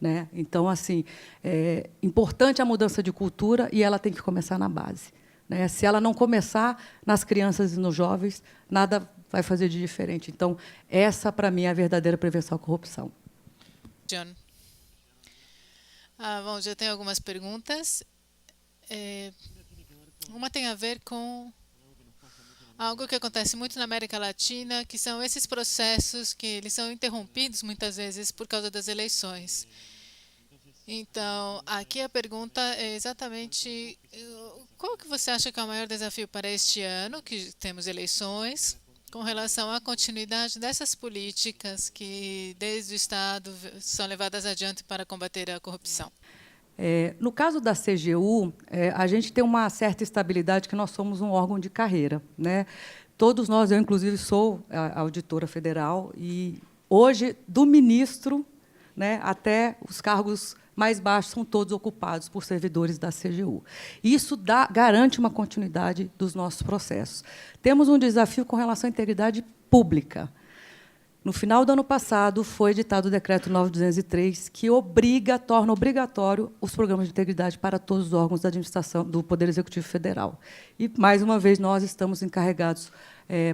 né? Então, assim, é importante a mudança de cultura, e ela tem que começar na base, né? Se ela não começar nas crianças e nos jovens, nada vai fazer de diferente. Então, essa, para mim, é a verdadeira prevenção à corrupção. John. Bom, já tenho algumas perguntas. Uma tem a ver com algo que acontece muito na América Latina, que são esses processos que eles são interrompidos, muitas vezes, por causa das eleições. Então, aqui a pergunta é exatamente qual que você acha que é o maior desafio para este ano, que temos eleições, com relação à continuidade dessas políticas que, desde o Estado, são levadas adiante para combater a corrupção? No caso da CGU, a gente tem uma certa estabilidade, que nós somos um órgão de carreira, né? Todos nós, eu, inclusive, sou a auditora federal, e hoje, do ministro, né, até os cargos mais baixos são todos ocupados por servidores da CGU. Isso garante uma continuidade dos nossos processos. Temos um desafio com relação à integridade pública. No final do ano passado, foi editado o Decreto 9.203, que torna obrigatório os programas de integridade para todos os órgãos da administração do Poder Executivo Federal. E, mais uma vez, nós estamos encarregados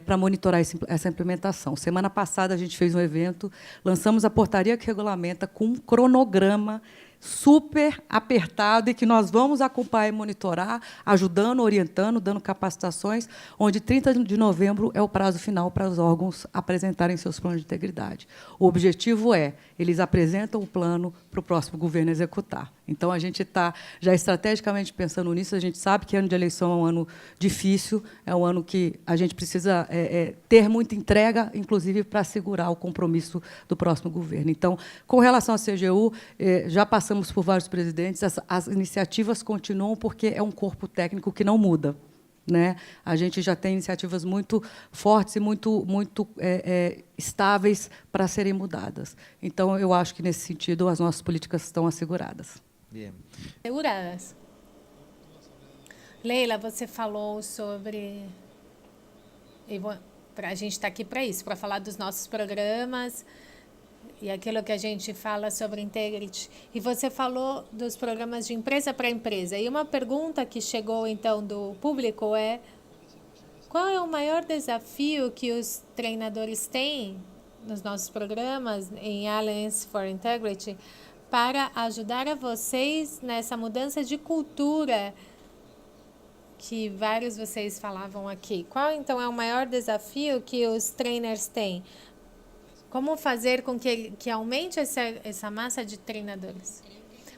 para monitorar essa implementação. Semana passada, a gente fez um evento, lançamos a portaria que regulamenta com um cronograma super apertado e que nós vamos acompanhar e monitorar, ajudando, orientando, dando capacitações, onde 30 de novembro é o prazo final para os órgãos apresentarem seus planos de integridade. O objetivo eles apresentam o plano para o próximo governo executar. Então, a gente está já estrategicamente pensando nisso, a gente sabe que ano de eleição é um ano difícil, é um ano que a gente precisa ter muita entrega, inclusive para assegurar o compromisso do próximo governo. Então, com relação à CGU, já passamos por vários presidentes, as iniciativas continuam porque é um corpo técnico que não muda, né? A gente já tem iniciativas muito fortes e muito estáveis para serem mudadas. Então, eu acho que, nesse sentido, as nossas políticas estão asseguradas. Bien. Seguradas. Leila, você falou sobre... A gente está aqui para isso, para falar dos nossos programas e aquilo que a gente fala sobre Integrity. E você falou dos programas de empresa para empresa. E uma pergunta que chegou, então, do público é: qual é o maior desafio que os treinadores têm nos nossos programas em Alliance for Integrity para ajudar a vocês nessa mudança de cultura que vários de vocês falavam aqui? Qual, então, é o maior desafio que os trainers têm? Como fazer com que aumente essa massa de treinadores?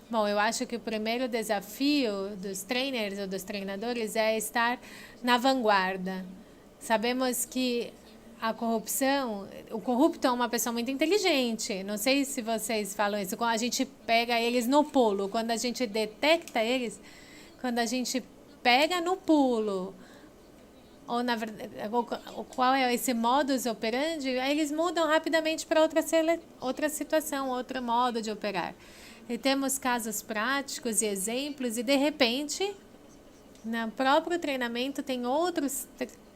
Bom, eu acho que o primeiro desafio dos trainers ou dos treinadores é estar na vanguarda. Sabemos que a corrupção, o corrupto é uma pessoa muito inteligente. Não sei se vocês falam isso. Quando a gente pega eles no pulo, quando a gente detecta eles, quando a gente pega no pulo, ou na verdade, qual é esse modus operandi, aí eles mudam rapidamente para outra situação, outro modo de operar. E temos casos práticos e exemplos, e de repente, no próprio treinamento tem outros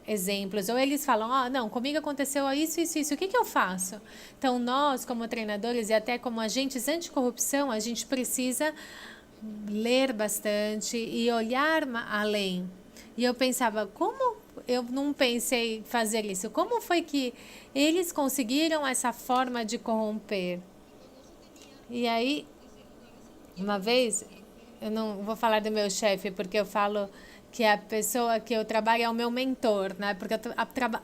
exemplos, ou eles falam, não, comigo aconteceu isso, isso, isso, o que eu faço? Então, nós, como treinadores e até como agentes anticorrupção, a gente precisa ler bastante e olhar além. E eu pensava, como eu não pensei em fazer isso? Como foi que eles conseguiram essa forma de corromper? E aí, uma vez, eu não vou falar do meu chefe, porque eu falo que a pessoa que eu trabalho é o meu mentor, né? Porque eu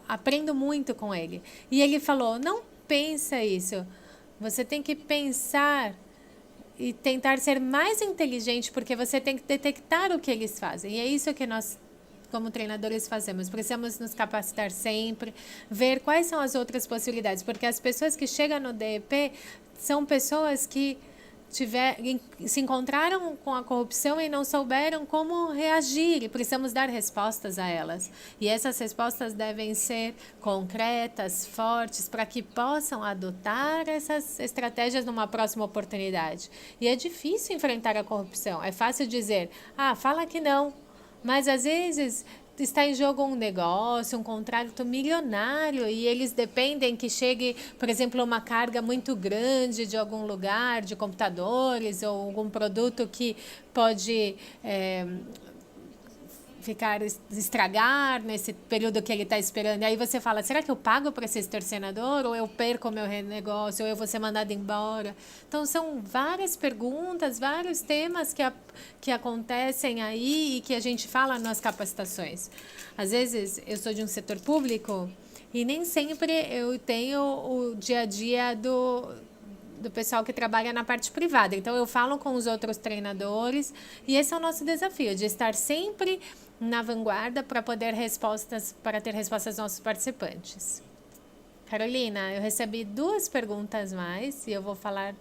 aprendo muito com ele. E ele falou, não pensa isso. Você tem que pensar e tentar ser mais inteligente, porque você tem que detectar o que eles fazem. E é isso que nós, como treinadores, fazemos. Precisamos nos capacitar sempre, ver quais são as outras possibilidades, porque as pessoas que chegam no DEP são pessoas que se encontraram com a corrupção e não souberam como reagir, e precisamos dar respostas a elas. E essas respostas devem ser concretas, fortes, para que possam adotar essas estratégias numa próxima oportunidade. E é difícil enfrentar a corrupção. É fácil dizer, fala que não. Mas, às vezes, está em jogo um negócio, um contrato milionário, e eles dependem que chegue, por exemplo, uma carga muito grande de algum lugar, de computadores, ou algum produto que pode estragar nesse período que ele está esperando. E aí você fala, será que eu pago para esse extorsionador? Ou eu perco o meu negócio? Ou eu vou ser mandado embora? Então, são várias perguntas, vários temas que acontecem aí e que a gente fala nas capacitações. Às vezes, eu sou de um setor público e nem sempre eu tenho o dia a dia do pessoal que trabalha na parte privada. Então, eu falo com os outros treinadores e esse é o nosso desafio, de estar sempre na vanguarda para ter respostas aos nossos participantes. Carolina, eu recebi 2 perguntas mais e eu vou falar.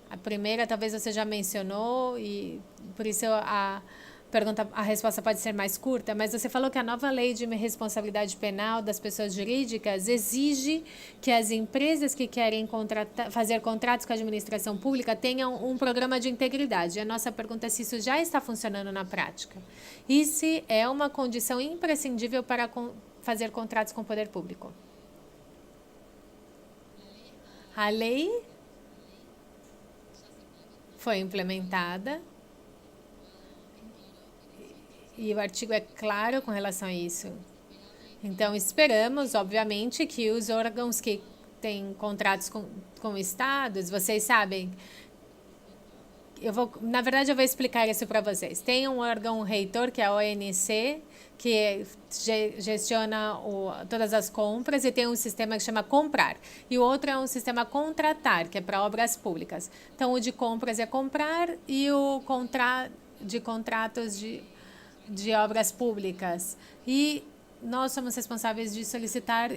A primeira, talvez você já mencionou, e por isso a resposta pode ser mais curta, mas você falou que a nova lei de responsabilidade penal das pessoas jurídicas exige que as empresas que querem fazer contratos com a administração pública tenham um programa de integridade. A nossa pergunta é se isso já está funcionando na prática e se é uma condição imprescindível para fazer contratos com o poder público. A lei foi implementada e o artigo é claro com relação a isso. Então, esperamos, obviamente, que os órgãos que têm contratos com estados, vocês sabem, na verdade, eu vou explicar isso para vocês. Tem um órgão reitor, que é a ONC, que gestiona todas as compras, e tem um sistema que chama Comprar. E o outro é um sistema Contratar, que é para obras públicas. Então, o de compras é comprar e o de contratos de obras públicas. E nós somos responsáveis de solicitar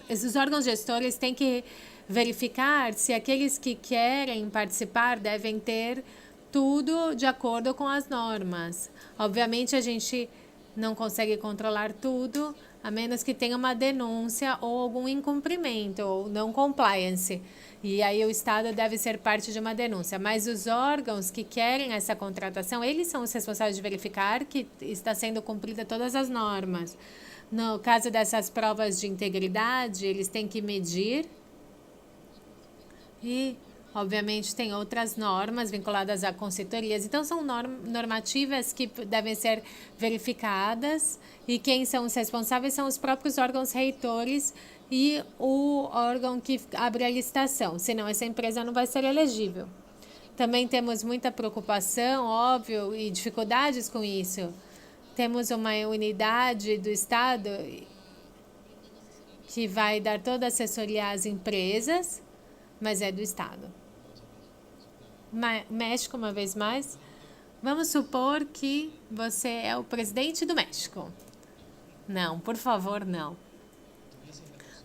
esses órgãos gestores têm que verificar se aqueles que querem participar devem ter tudo de acordo com as normas. Obviamente, a gente não consegue controlar tudo, a menos que tenha uma denúncia ou algum incumprimento, ou não compliance. E aí o Estado deve ser parte de uma denúncia. Mas os órgãos que querem essa contratação, eles são os responsáveis de verificar que está sendo cumprida todas as normas. No caso dessas provas de integridade, eles têm que medir e, obviamente, tem outras normas vinculadas a consultorias. Então, são normativas que devem ser verificadas e quem são os responsáveis são os próprios órgãos reitores e o órgão que abre a licitação, senão essa empresa não vai ser elegível. Também temos muita preocupação, óbvio, e dificuldades com isso. Temos uma unidade do Estado que vai dar toda a assessoria às empresas, mas é do Estado. México, uma vez mais, vamos supor que você é o presidente do México. Não, por favor, não.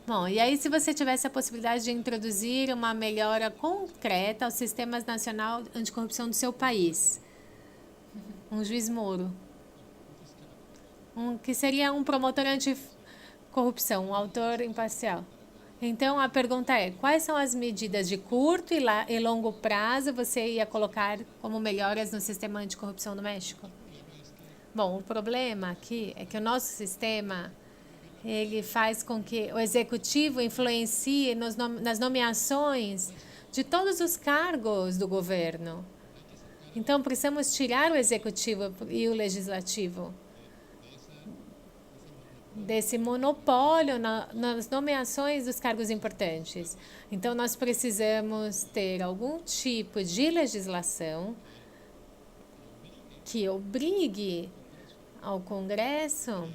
Bom, e aí se você tivesse a possibilidade de introduzir uma melhora concreta ao Sistema Nacional Anticorrupção do seu país, um juiz Moro, que seria um promotor anticorrupção, um autor imparcial. Então, a pergunta é, quais são as medidas de curto e longo prazo você ia colocar como melhoras no sistema anticorrupção do México? Bom, o problema aqui é que o nosso sistema, ele faz com que o executivo influencie nas nomeações de todos os cargos do governo. Então, precisamos tirar o executivo e o legislativo desse monopólio nas nomeações dos cargos importantes. Então, nós precisamos ter algum tipo de legislação que obrigue ao Congresso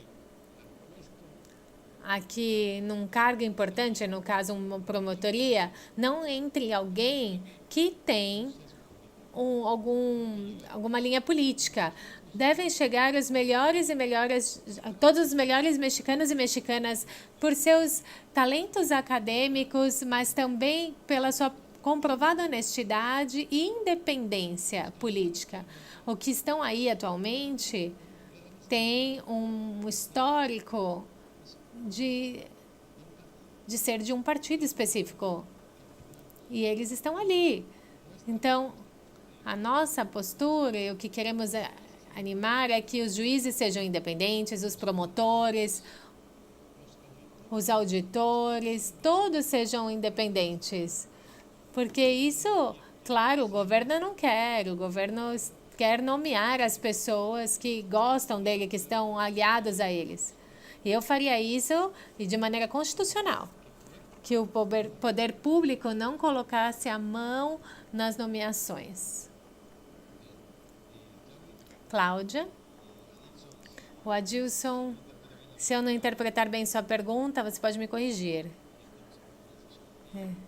a que, num cargo importante, no caso, uma promotoria, não entre alguém que tem alguma linha política. Devem chegar os melhores e melhores, todos os melhores mexicanos e mexicanas por seus talentos acadêmicos, mas também pela sua comprovada honestidade e independência política. O que estão aí atualmente tem um histórico de ser de um partido específico. E eles estão ali. Então, a nossa postura e o que queremos animar é que os juízes sejam independentes, os promotores, os auditores, todos sejam independentes. Porque isso, claro, o governo não quer. O governo quer nomear as pessoas que gostam dele, que estão aliados a eles. E eu faria isso e de maneira constitucional. Que o poder público não colocasse a mão nas nomeações. Cláudia. O Adilson, se eu não interpretar bem sua pergunta, você pode me corrigir.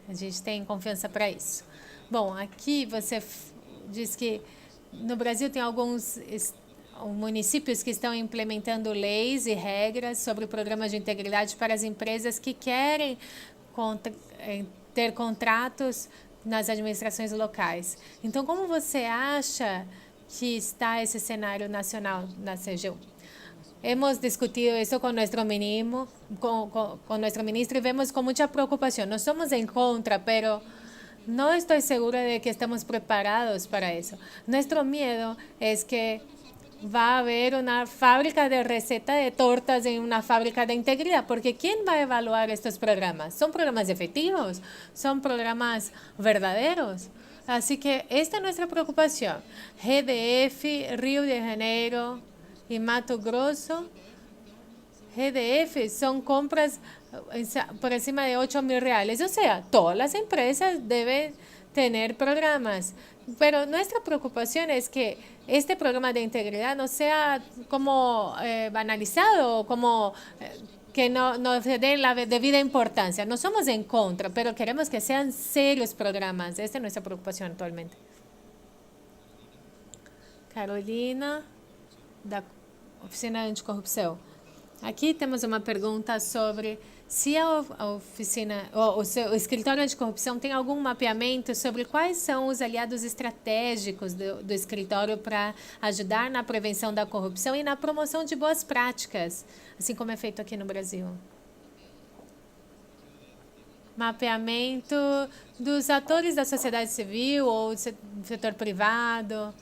A gente tem confiança para isso. Bom, aqui você diz que no Brasil tem alguns municípios que estão implementando leis e regras sobre programas de integridade para as empresas que querem ter contratos nas administrações locais. Então, como você acha que está esse cenário nacional na CGU. Hemos discutido isso com nosso ministro e vemos com muita preocupação. Não somos em contra, pero não estou segura de que estamos preparados para isso. Nosso medo é que va a haber una fábrica de receta de tortas en una fábrica de integridad, porque ¿quién va a evaluar estos programas? ¿Son programas efectivos? ¿Son programas verdaderos? Así que esta es nuestra preocupación. GDF, Río de Janeiro y Mato Grosso. GDF son compras por encima de 8.000 reales. O sea, todas las empresas deben tener programas. Pero nuestra preocupación es que este programa de integridad no sea como banalizado, como que no se dé la debida importancia. No somos en contra, pero queremos que sean serios programas. Esta es nuestra preocupación actualmente. Carolina, da Oficina Anticorrupção. Aqui temos uma pergunta sobre se a oficina, o escritório anticorrupção tem algum mapeamento sobre quais são os aliados estratégicos do escritório para ajudar na prevenção da corrupção e na promoção de boas práticas, assim como é feito aqui no Brasil. Mapeamento dos atores da sociedade civil ou do setor privado.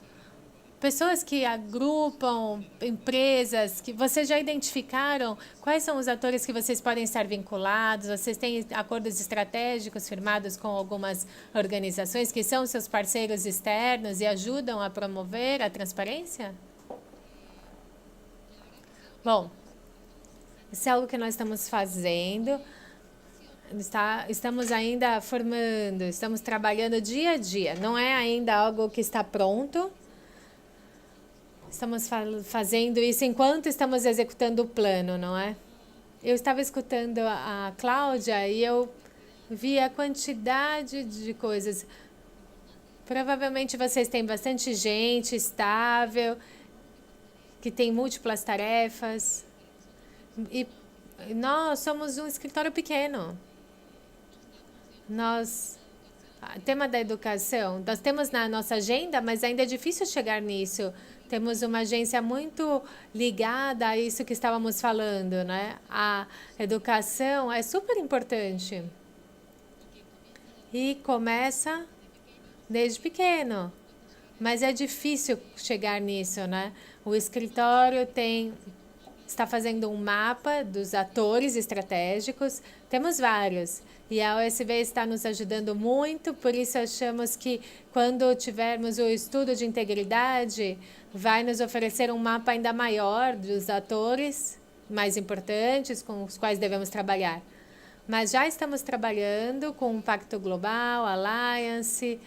Pessoas que agrupam empresas, que vocês já identificaram quais são os atores que vocês podem estar vinculados? Vocês têm acordos estratégicos firmados com algumas organizações que são seus parceiros externos e ajudam a promover a transparência? Bom, isso é algo que nós estamos fazendo. Estamos ainda formando, estamos trabalhando dia a dia. Não é ainda algo que está pronto. Estamos fazendo isso enquanto estamos executando o plano, não é? Eu estava escutando a Cláudia e eu vi a quantidade de coisas. Provavelmente vocês têm bastante gente estável, que tem múltiplas tarefas. E nós somos um escritório pequeno. O tema da educação, nós temos na nossa agenda, mas ainda é difícil chegar nisso. Temos uma agência muito ligada a isso que estávamos falando, né? A educação é super importante. E começa desde pequeno. Mas é difícil chegar nisso, né? O escritório está fazendo um mapa dos atores estratégicos. Temos vários. E a OSB está nos ajudando muito, por isso achamos que quando tivermos o estudo de integridade, vai nos oferecer um mapa ainda maior dos atores mais importantes com os quais devemos trabalhar. Mas já estamos trabalhando com o Pacto Global, Alliance,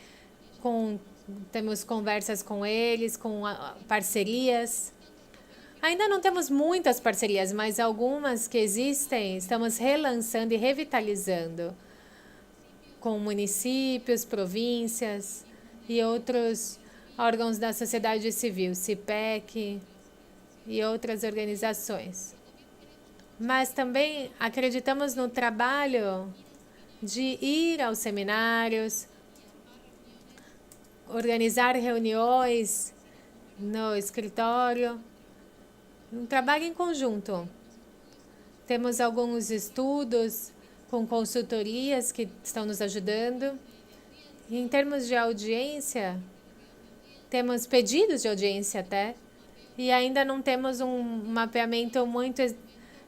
temos conversas com eles, com parcerias. Ainda não temos muitas parcerias, mas algumas que existem, estamos relançando e revitalizando com municípios, províncias e outros órgãos da sociedade civil, CIPEC e outras organizações. Mas também acreditamos no trabalho de ir aos seminários, organizar reuniões no escritório, um trabalho em conjunto. Temos alguns estudos com consultorias que estão nos ajudando. E em termos de audiência, temos pedidos de audiência até, e ainda não temos um mapeamento muito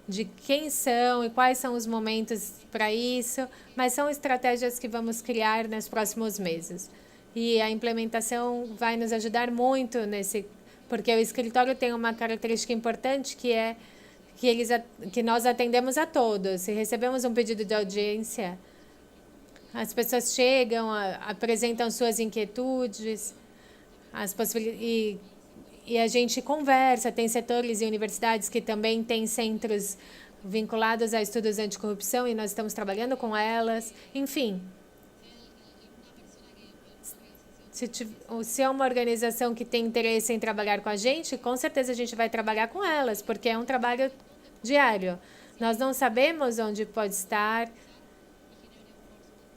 de quem são e quais são os momentos para isso, mas são estratégias que vamos criar nos próximos meses. E a implementação vai nos ajudar muito porque o escritório tem uma característica importante que é que nós atendemos a todos. Se recebemos um pedido de audiência, as pessoas chegam, apresentam suas inquietudes, e a gente conversa. Tem setores e universidades que também têm centros vinculados a estudos anticorrupção e nós estamos trabalhando com elas. Enfim, se é uma organização que tem interesse em trabalhar com a gente, com certeza a gente vai trabalhar com elas, porque é um trabalho diário. Nós não sabemos onde pode estar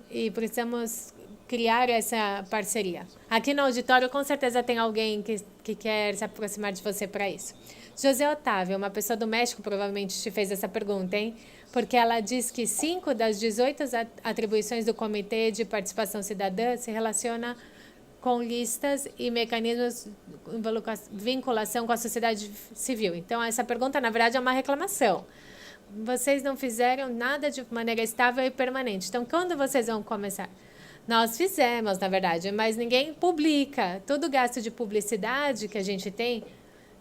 e precisamos criar essa parceria? Aqui no auditório, com certeza, tem alguém que quer se aproximar de você para isso. José Otávio, uma pessoa do México, provavelmente te fez essa pergunta, hein? Porque ela diz que 5 das 18 atribuições do Comitê de Participação Cidadã se relaciona com listas e mecanismos de vinculação com a sociedade civil. Então, essa pergunta, na verdade, é uma reclamação. Vocês não fizeram nada de maneira estável e permanente. Então, quando vocês vão começar? Nós fizemos, na verdade, mas ninguém publica. Todo gasto de publicidade que a gente tem,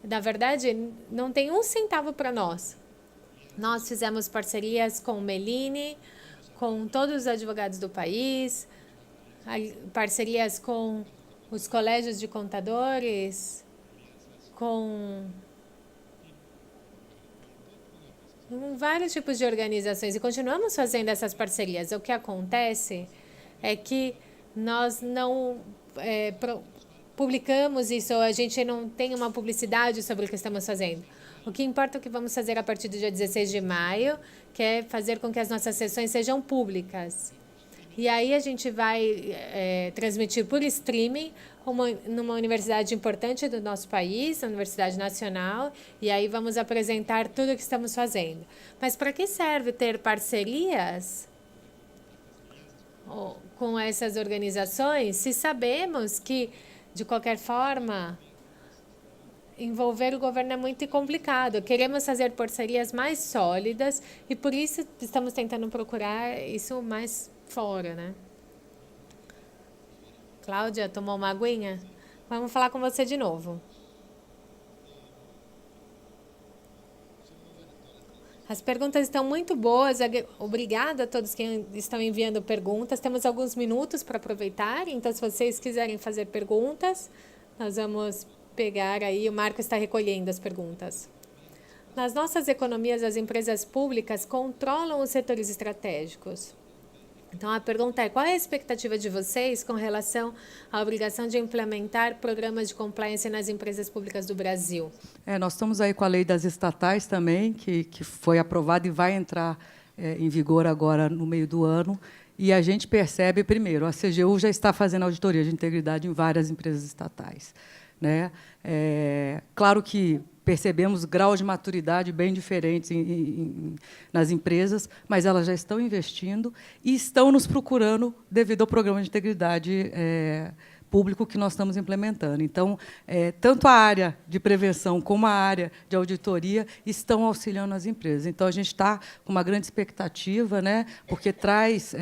na verdade, não tem um centavo para nós. Nós fizemos parcerias com o Meline, com todos os advogados do país, parcerias com os colégios de contadores, com vários tipos de organizações, e continuamos fazendo essas parcerias. O que acontece é que nós não publicamos isso, a gente não tem uma publicidade sobre o que estamos fazendo. O que importa é o que vamos fazer a partir do dia 16 de maio, que é fazer com que as nossas sessões sejam públicas. E aí a gente vai transmitir por streaming numa universidade importante do nosso país, a Universidade Nacional, e aí vamos apresentar tudo o que estamos fazendo. Mas para que serve ter parcerias com essas organizações, se sabemos que, de qualquer forma, envolver o governo é muito complicado? Queremos fazer parcerias mais sólidas e, por isso, estamos tentando procurar isso mais fora, né? Cláudia, tomou uma aguinha? Vamos falar com você de novo. As perguntas estão muito boas. Obrigada a todos que estão enviando perguntas. Temos alguns minutos para aproveitar, então, se vocês quiserem fazer perguntas, nós vamos pegar aí. O Marco está recolhendo as perguntas. Nas nossas economias, as empresas públicas controlam os setores estratégicos. Então, a pergunta é: qual é a expectativa de vocês com relação à obrigação de implementar programas de compliance nas empresas públicas do Brasil? Nós estamos aí com a lei das estatais também, que foi aprovada e vai entrar em vigor agora no meio do ano. E a gente percebe, primeiro, a CGU já está fazendo auditoria de integridade em várias empresas estatais, né? Claro que percebemos graus de maturidade bem diferentes nas empresas, mas elas já estão investindo e estão nos procurando devido ao programa de integridade público que nós estamos implementando. Então, tanto a área de prevenção como a área de auditoria estão auxiliando as empresas. Então, a gente está com uma grande expectativa, né, porque traz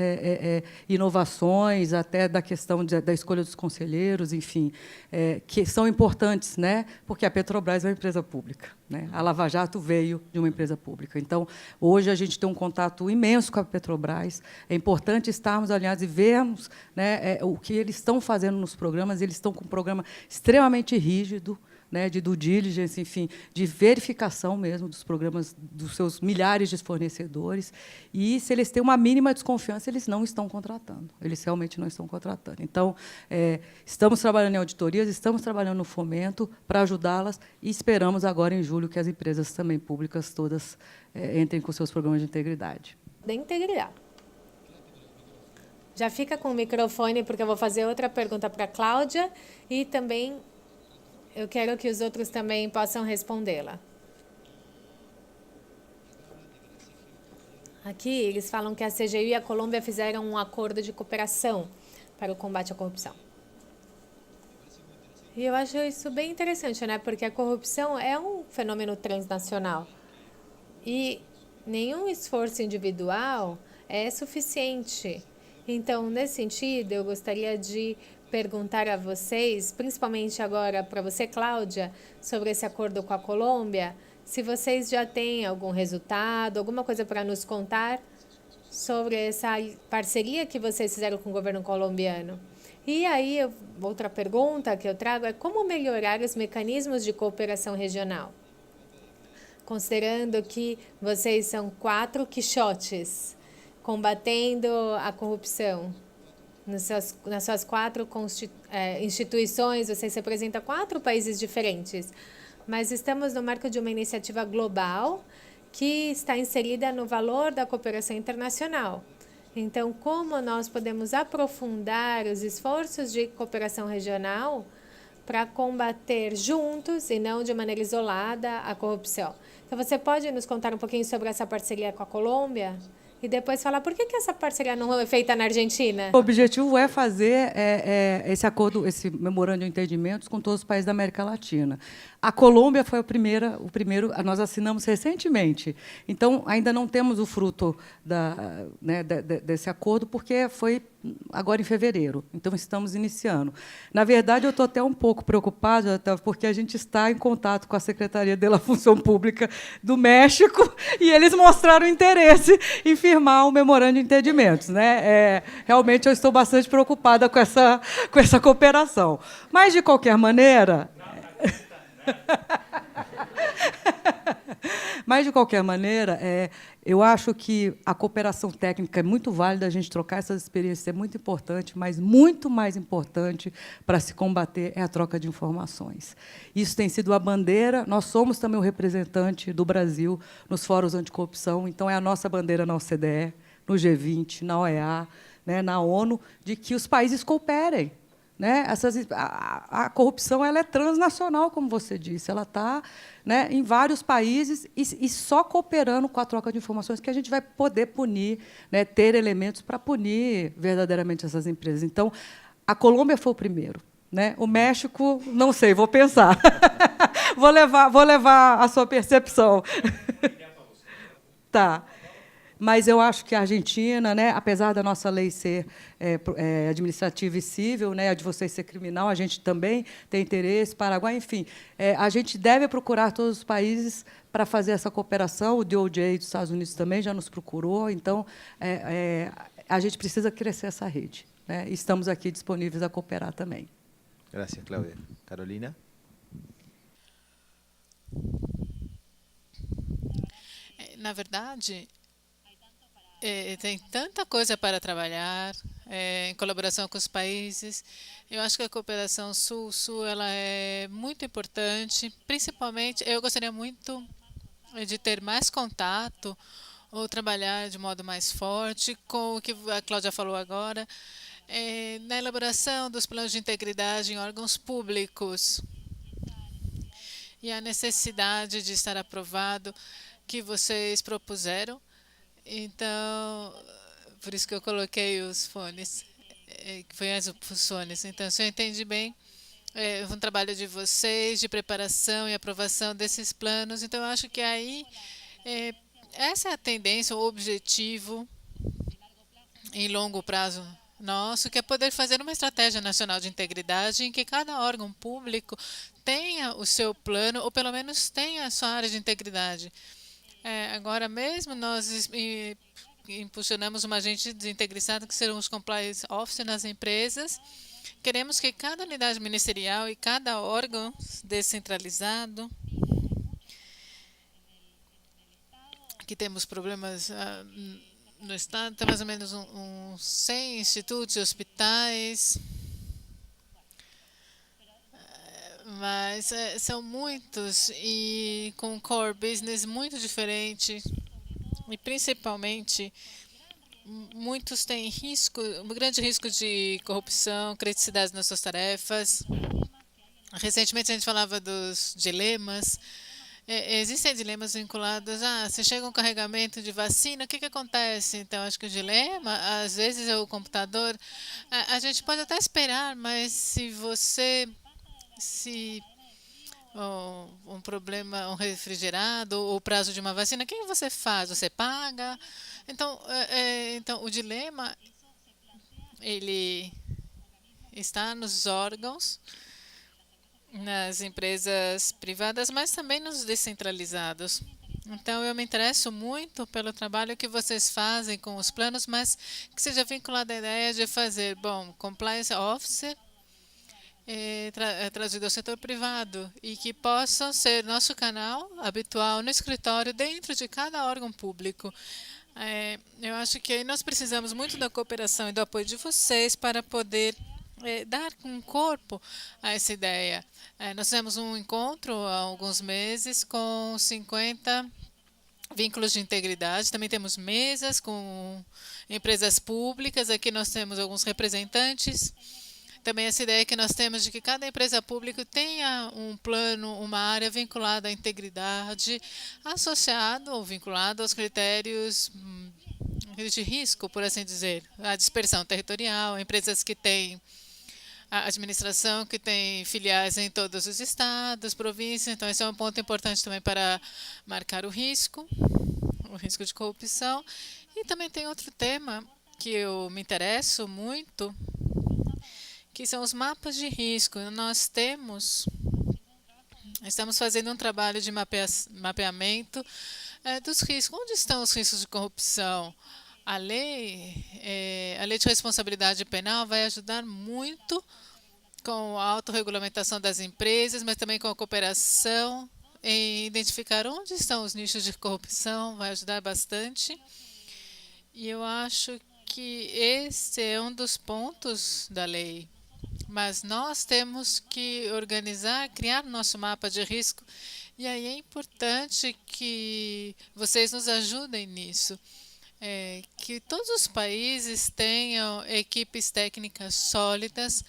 inovações, até da questão da escolha dos conselheiros, enfim, que são importantes, né, porque a Petrobras é uma empresa pública, né? A Lava Jato veio de uma empresa pública. Então, hoje, a gente tem um contato imenso com a Petrobras. É importante estarmos alinhados e vermos, né, o que eles estão fazendo nos programas. Eles estão com um programa extremamente rígido, né, de due diligence, enfim, de verificação mesmo dos programas dos seus milhares de fornecedores. E, se eles têm uma mínima desconfiança, eles não estão contratando. Eles realmente não estão contratando. Então, estamos trabalhando em auditorias, estamos trabalhando no fomento para ajudá-las e esperamos agora, em julho, que as empresas também públicas todas entrem com seus programas de integridade. De integridade. Já fica com o microfone, porque eu vou fazer outra pergunta para a Cláudia e também eu quero que os outros também possam respondê-la. Aqui, eles falam que a CGU e a Colômbia fizeram um acordo de cooperação para o combate à corrupção. E eu acho isso bem interessante, né? Porque a corrupção é um fenômeno transnacional. E nenhum esforço individual é suficiente. Então, nesse sentido, eu gostaria de perguntar a vocês, principalmente agora para você, Cláudia, sobre esse acordo com a Colômbia, se vocês já têm algum resultado, alguma coisa para nos contar sobre essa parceria que vocês fizeram com o governo colombiano. E aí, outra pergunta que eu trago é: como melhorar os mecanismos de cooperação regional? Considerando que vocês são 4 quixotes combatendo a corrupção. Nas suas 4 instituições, vocês representam 4 países diferentes, mas estamos no marco de uma iniciativa global que está inserida no valor da cooperação internacional. Então, como nós podemos aprofundar os esforços de cooperação regional para combater juntos e não de maneira isolada a corrupção? Então, você pode nos contar um pouquinho sobre essa parceria com a Colômbia? E depois falar por que essa parceria não é feita na Argentina? O objetivo é fazer esse acordo, esse memorando de entendimentos com todos os países da América Latina. A Colômbia foi o primeiro, nós assinamos recentemente. Então, ainda não temos o fruto desse acordo, porque foi agora em fevereiro. Então, estamos iniciando. Na verdade, eu estou até um pouco preocupada, porque a gente está em contato com a Secretaria de la Função Pública do México e eles mostraram interesse em firmar o memorando de entendimentos, né? Realmente, eu estou bastante preocupada com essa cooperação. Mas, de qualquer maneira... Mas, de qualquer maneira, eu acho que a cooperação técnica é muito válida, a gente trocar essas experiências é muito importante, mas muito mais importante para se combater é a troca de informações. Isso tem sido a bandeira, nós somos também o representante do Brasil nos fóruns anticorrupção, então é a nossa bandeira na OCDE, no G20, na OEA, né, na ONU, de que os países cooperem. Né? A corrupção ela é transnacional, como você disse, ela está, né, em vários países e só cooperando com a troca de informações que a gente vai poder punir, né, ter elementos para punir verdadeiramente essas empresas. Então, a Colômbia foi o primeiro. Né? O México, não sei, vou pensar. vou levar a sua percepção. Tá. Mas eu acho que a Argentina, né, apesar da nossa lei ser administrativa e civil, né, a de vocês ser criminal, a gente também tem interesse, Paraguai, enfim. A gente deve procurar todos os países para fazer essa cooperação. O DOJ dos Estados Unidos também já nos procurou. Então, a gente precisa crescer essa rede. Né? E estamos aqui disponíveis a cooperar também. Gracias, Claudia. Carolina? Na verdade... tem tanta coisa para trabalhar em colaboração com os países. Eu acho que a cooperação Sul-Sul ela é muito importante. Principalmente, eu gostaria muito de ter mais contato ou trabalhar de modo mais forte com o que a Cláudia falou agora, na elaboração dos planos de integridade em órgãos públicos e a necessidade de estar aprovado que vocês propuseram. Então, por isso que eu coloquei os fones, que foi as fones. Então, se eu entendi bem, é um trabalho de vocês, de preparação e aprovação desses planos. Então, eu acho que aí, essa é a tendência, o objetivo em longo prazo nosso, que é poder fazer uma estratégia nacional de integridade em que cada órgão público tenha o seu plano, ou pelo menos tenha a sua área de integridade. Agora mesmo, nós impulsionamos uma agente desintegrado, que serão os compliance officers nas empresas. Queremos que cada unidade ministerial e cada órgão descentralizado, que temos problemas no Estado, tem mais ou menos uns 100 institutos e hospitais, mas são muitos e com core business muito diferente e principalmente muitos têm um grande risco de corrupção, criticidade nas suas tarefas. Recentemente a gente falava dos dilemas. Existem dilemas vinculados se chega um carregamento de vacina, o que acontece? Então, acho que o dilema, às vezes, é o computador. A gente pode até esperar, mas se um problema, um refrigerado, ou o prazo de uma vacina, o que você faz? Você paga? Então, o dilema ele está nos órgãos, nas empresas privadas, mas também nos descentralizados. Então, eu me interesso muito pelo trabalho que vocês fazem com os planos, mas que seja vinculado à ideia de fazer, compliance officer, trazido ao setor privado e que possam ser nosso canal habitual no escritório dentro de cada órgão público. Eu acho que aí nós precisamos muito da cooperação e do apoio de vocês para poder dar um corpo a essa ideia. Nós fizemos um encontro há alguns meses com 50 vínculos de integridade. Também temos mesas com empresas públicas. Aqui nós temos alguns representantes. Também essa ideia que nós temos de que cada empresa pública tenha um plano, uma área vinculada à integridade, associado ou vinculado aos critérios de risco, por assim dizer, a dispersão territorial, empresas que têm a administração que tem filiais em todos os estados, províncias. Então, esse é um ponto importante também para marcar o risco de corrupção. E também tem outro tema que eu me interesso muito, que são os mapas de risco. Estamos fazendo um trabalho de mapeamento dos riscos. Onde estão os riscos de corrupção? A lei de responsabilidade penal vai ajudar muito com a autorregulamentação das empresas, mas também com a cooperação em identificar onde estão os nichos de corrupção, vai ajudar bastante. E eu acho que esse é um dos pontos da lei. Mas nós temos que organizar, criar nosso mapa de risco, e aí é importante que vocês nos ajudem nisso. Que todos os países tenham equipes técnicas sólidas,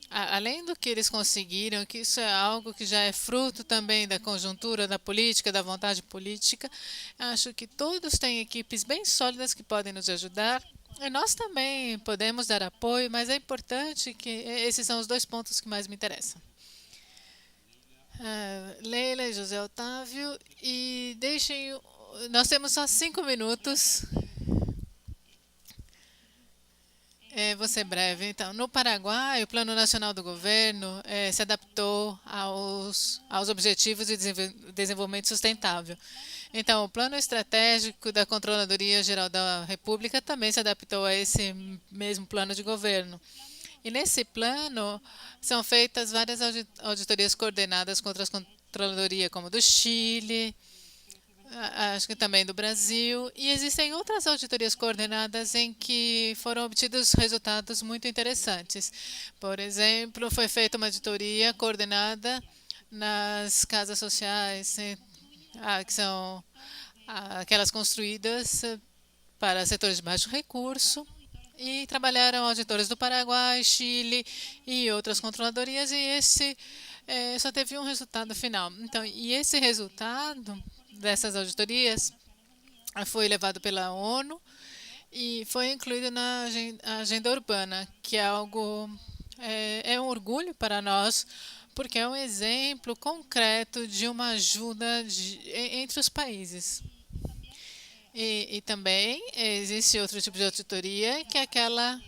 além do que eles conseguiram, que isso é algo que já é fruto também da conjuntura, da política, da vontade política. Acho que todos têm equipes bem sólidas que podem nos ajudar. E nós também podemos dar apoio, mas é importante que esses são os dois pontos que mais me interessam. Leila e José Otávio, e nós temos só 5 minutos. Vou ser breve. Então, no Paraguai, o Plano Nacional do Governo se adaptou aos Objetivos de Desenvolvimento Sustentável. Então, o Plano Estratégico da Controladoria Geral da República também se adaptou a esse mesmo plano de governo. E nesse plano são feitas várias auditorias coordenadas contra as controladorias, como do Chile, acho que também do Brasil, e existem outras auditorias coordenadas em que foram obtidos resultados muito interessantes. Por exemplo, foi feita uma auditoria coordenada nas casas sociais, que são aquelas construídas para setores de baixo recurso, e trabalharam auditores do Paraguai, Chile e outras controladorias, e esse só teve um resultado final. Então, e esse resultado dessas auditorias foi levado pela ONU e foi incluído na agenda urbana, que é algo um orgulho para nós, porque é um exemplo concreto de uma ajuda entre os países. E também existe outro tipo de auditoria, que é aquela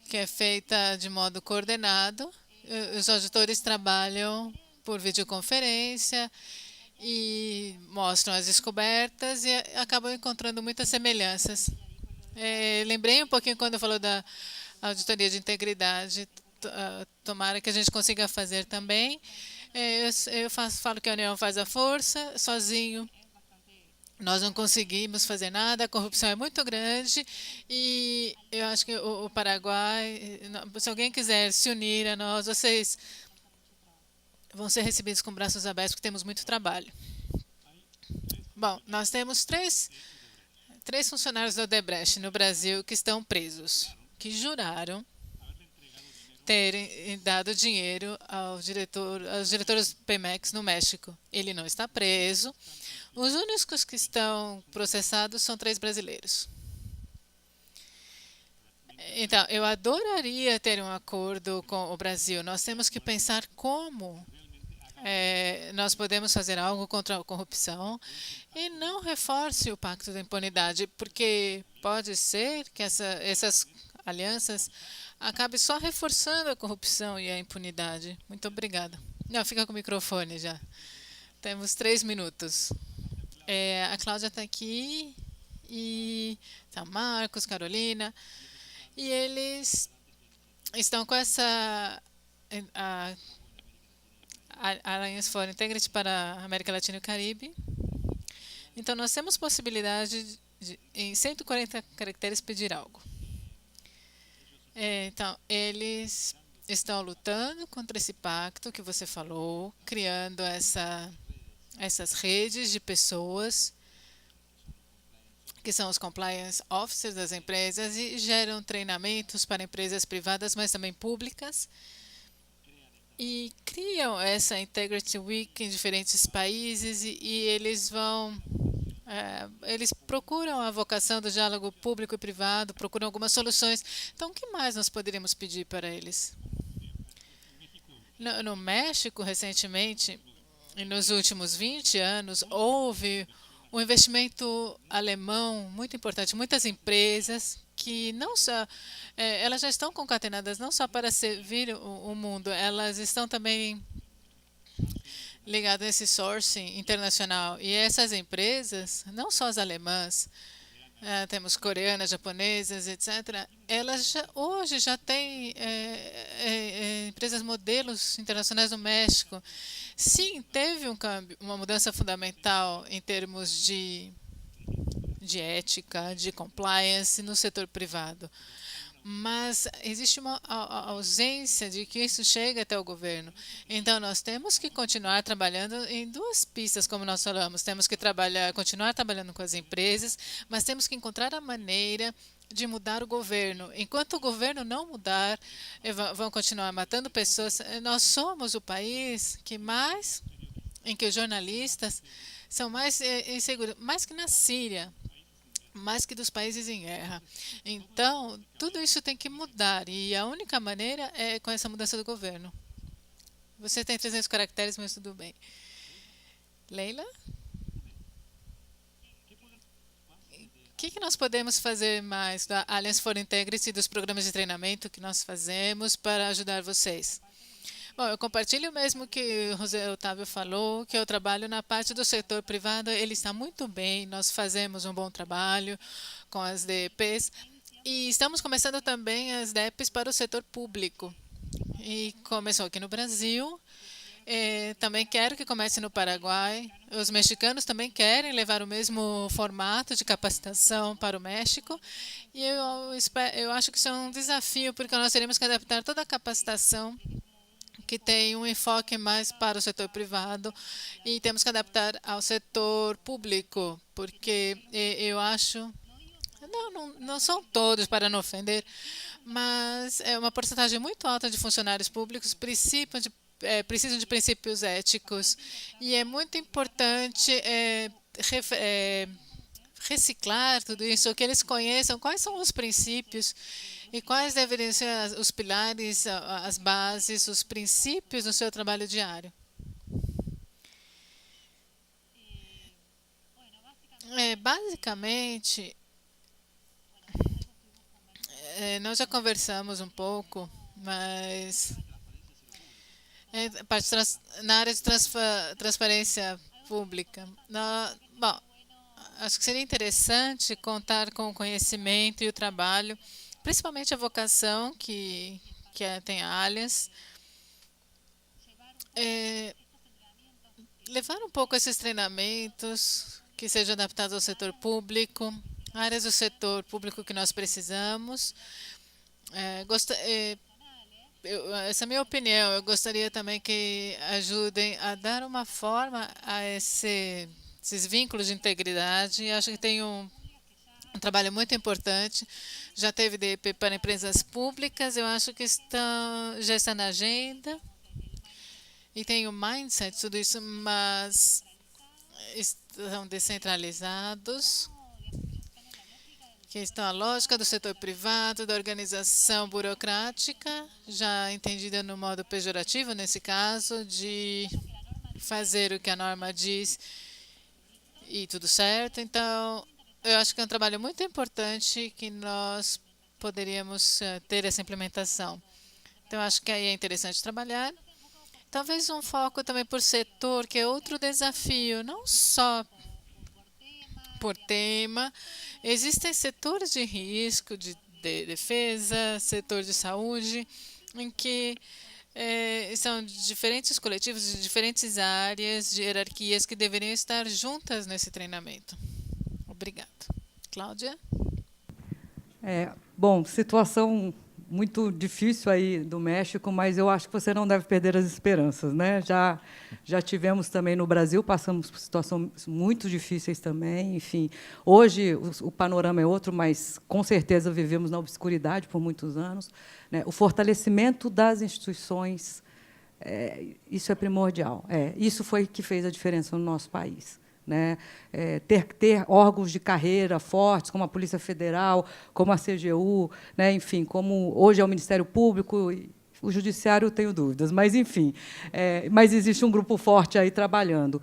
que é feita de modo coordenado. Os auditores trabalham por videoconferência e mostram as descobertas e acabam encontrando muitas semelhanças. Lembrei um pouquinho quando falou da auditoria de integridade. Tomara que a gente consiga fazer também. Eu falo que a união faz a força, sozinho nós não conseguimos fazer nada, a corrupção é muito grande e eu acho que o Paraguai, se alguém quiser se unir a nós, vocês vão ser recebidos com braços abertos, porque temos muito trabalho. Bom, nós temos três funcionários da Odebrecht no Brasil que estão presos, que juraram terem dado dinheiro aos diretores Pemex no México. Ele não está preso. Os únicos que estão processados são 3 brasileiros. Então, eu adoraria ter um acordo com o Brasil. Nós temos que pensar como nós podemos fazer algo contra a corrupção e não reforce o pacto da impunidade, porque pode ser que essas alianças acabem só reforçando a corrupção e a impunidade. Muito obrigada. Não, fica com o microfone já. Temos 3 minutos. A Cláudia está aqui, e tá Marcos, Carolina, e eles estão com essa Alliance for Integrity para a América Latina e o Caribe. Então, nós temos possibilidade de, em 140 caracteres, pedir algo. Então, eles estão lutando contra esse pacto que você falou, criando essas redes de pessoas que são os compliance officers das empresas e geram treinamentos para empresas privadas, mas também públicas, e criam essa Integrity Week em diferentes países e eles procuram a vocação do diálogo público e privado, procuram algumas soluções. Então, o que mais nós poderíamos pedir para eles? No México, recentemente, e nos últimos 20 anos, houve um investimento alemão muito importante. Muitas empresas que não só elas já estão concatenadas não só para servir o mundo, elas estão também ligadas a esse sourcing internacional. E essas empresas, não só as alemãs, temos coreanas, japonesas, etc., elas hoje já têm empresas modelos internacionais no México. Sim, teve um câmbio, uma mudança fundamental em termos de ética, de compliance no setor privado. Mas existe uma ausência de que isso chegue até o governo. Então, nós temos que continuar trabalhando em duas pistas, como nós falamos. Temos que continuar trabalhando com as empresas, mas temos que encontrar a maneira de mudar o governo. Enquanto o governo não mudar, vão continuar matando pessoas. Nós somos o país em que os jornalistas são mais inseguros, mais que na Síria, mais que dos países em guerra. Então, tudo isso tem que mudar, e a única maneira é com essa mudança do governo. Você tem 300 caracteres, mas tudo bem. Leila? O que nós podemos fazer mais da Alliance for Integrity e dos programas de treinamento que nós fazemos para ajudar vocês? Bom, eu compartilho o mesmo que o José Otávio falou, que eu trabalho na parte do setor privado, ele está muito bem, nós fazemos um bom trabalho com as DEPs e estamos começando também as DEPs para o setor público. E começou aqui no Brasil, também quero que comece no Paraguai, os mexicanos também querem levar o mesmo formato de capacitação para o México e eu acho que isso é um desafio, porque nós teremos que adaptar toda a capacitação que tem um enfoque mais para o setor privado e temos que adaptar ao setor público, porque eu acho, não são todos, para não ofender, mas é uma porcentagem muito alta de funcionários públicos precisam de princípios éticos e é muito importante reciclar tudo isso, que eles conheçam quais são os princípios e quais deveriam ser os pilares, as bases, os princípios do seu trabalho diário. Basicamente, nós já conversamos um pouco, mas na área de transparência pública, bom, acho que seria interessante contar com o conhecimento e o trabalho, principalmente a vocação que tem a Alliance, levar um pouco esses treinamentos que sejam adaptados ao setor público, áreas do setor público que nós precisamos. Essa é a minha opinião. Eu gostaria também que ajudem a dar uma forma a esses vínculos de integridade. Acho que tem um trabalho muito importante. Já teve DEP para empresas públicas, eu acho que já está na agenda. E tem o mindset, tudo isso, mas estão descentralizados, que estão a lógica do setor privado, da organização burocrática, já entendida no modo pejorativo, nesse caso, de fazer o que a norma diz e tudo certo. Então, eu acho que é um trabalho muito importante que nós poderíamos ter essa implementação. Então, eu acho que aí é interessante trabalhar. Talvez um foco também por setor, que é outro desafio, não só por tema. Existem setores de risco, de defesa, setor de saúde, em que são diferentes coletivos de diferentes áreas, de hierarquias que deveriam estar juntas nesse treinamento. Obrigada. Cláudia? Bom, situação muito difícil aí do México, mas eu acho que você não deve perder as esperanças, né? Já tivemos também no Brasil, passamos por situações muito difíceis também, enfim. Hoje o panorama é outro, mas com certeza vivemos na obscuridade por muitos anos, né? O fortalecimento das instituições, isso é primordial. Isso foi que fez a diferença no nosso país. Né? Ter órgãos de carreira fortes, como a Polícia Federal, como a CGU, né? Enfim, como hoje é o Ministério Público, o Judiciário eu tenho dúvidas, mas, enfim, mas existe um grupo forte aí trabalhando.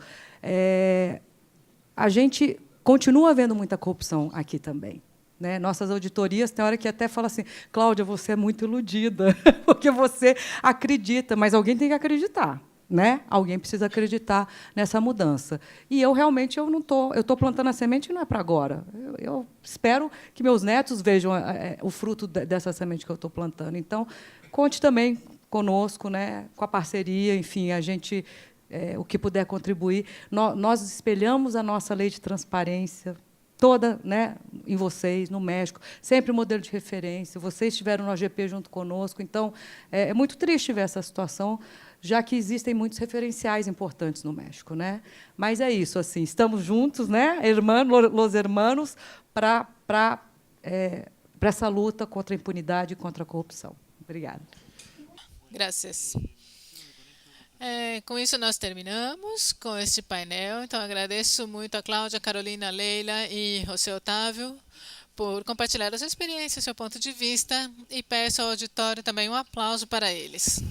A gente continua vendo muita corrupção aqui também. Né? Nossas auditorias, tem hora que até fala assim, Cláudia, você é muito iludida, porque você acredita, mas alguém tem que acreditar. Né? Alguém precisa acreditar nessa mudança. E eu realmente eu estou plantando a semente e não é para agora. Eu espero que meus netos vejam o fruto dessa semente que eu estou plantando. Então, conte também conosco, né? Com a parceria, enfim, a gente, o que puder contribuir. Nós espelhamos a nossa lei de transparência toda, né, em vocês, no México, sempre modelo de referência. Vocês estiveram no AGP junto conosco. Então, é muito triste ver essa situação, já que existem muitos referenciais importantes no México, né? Mas é isso, assim, estamos juntos, né, los hermanos, para essa luta contra a impunidade e contra a corrupção. Obrigada. Graças. Com isso, nós terminamos com este painel. Então, agradeço muito a Cláudia, Carolina, Leila e José Otávio por compartilhar a sua experiência, o seu ponto de vista, e peço ao auditório também um aplauso para eles.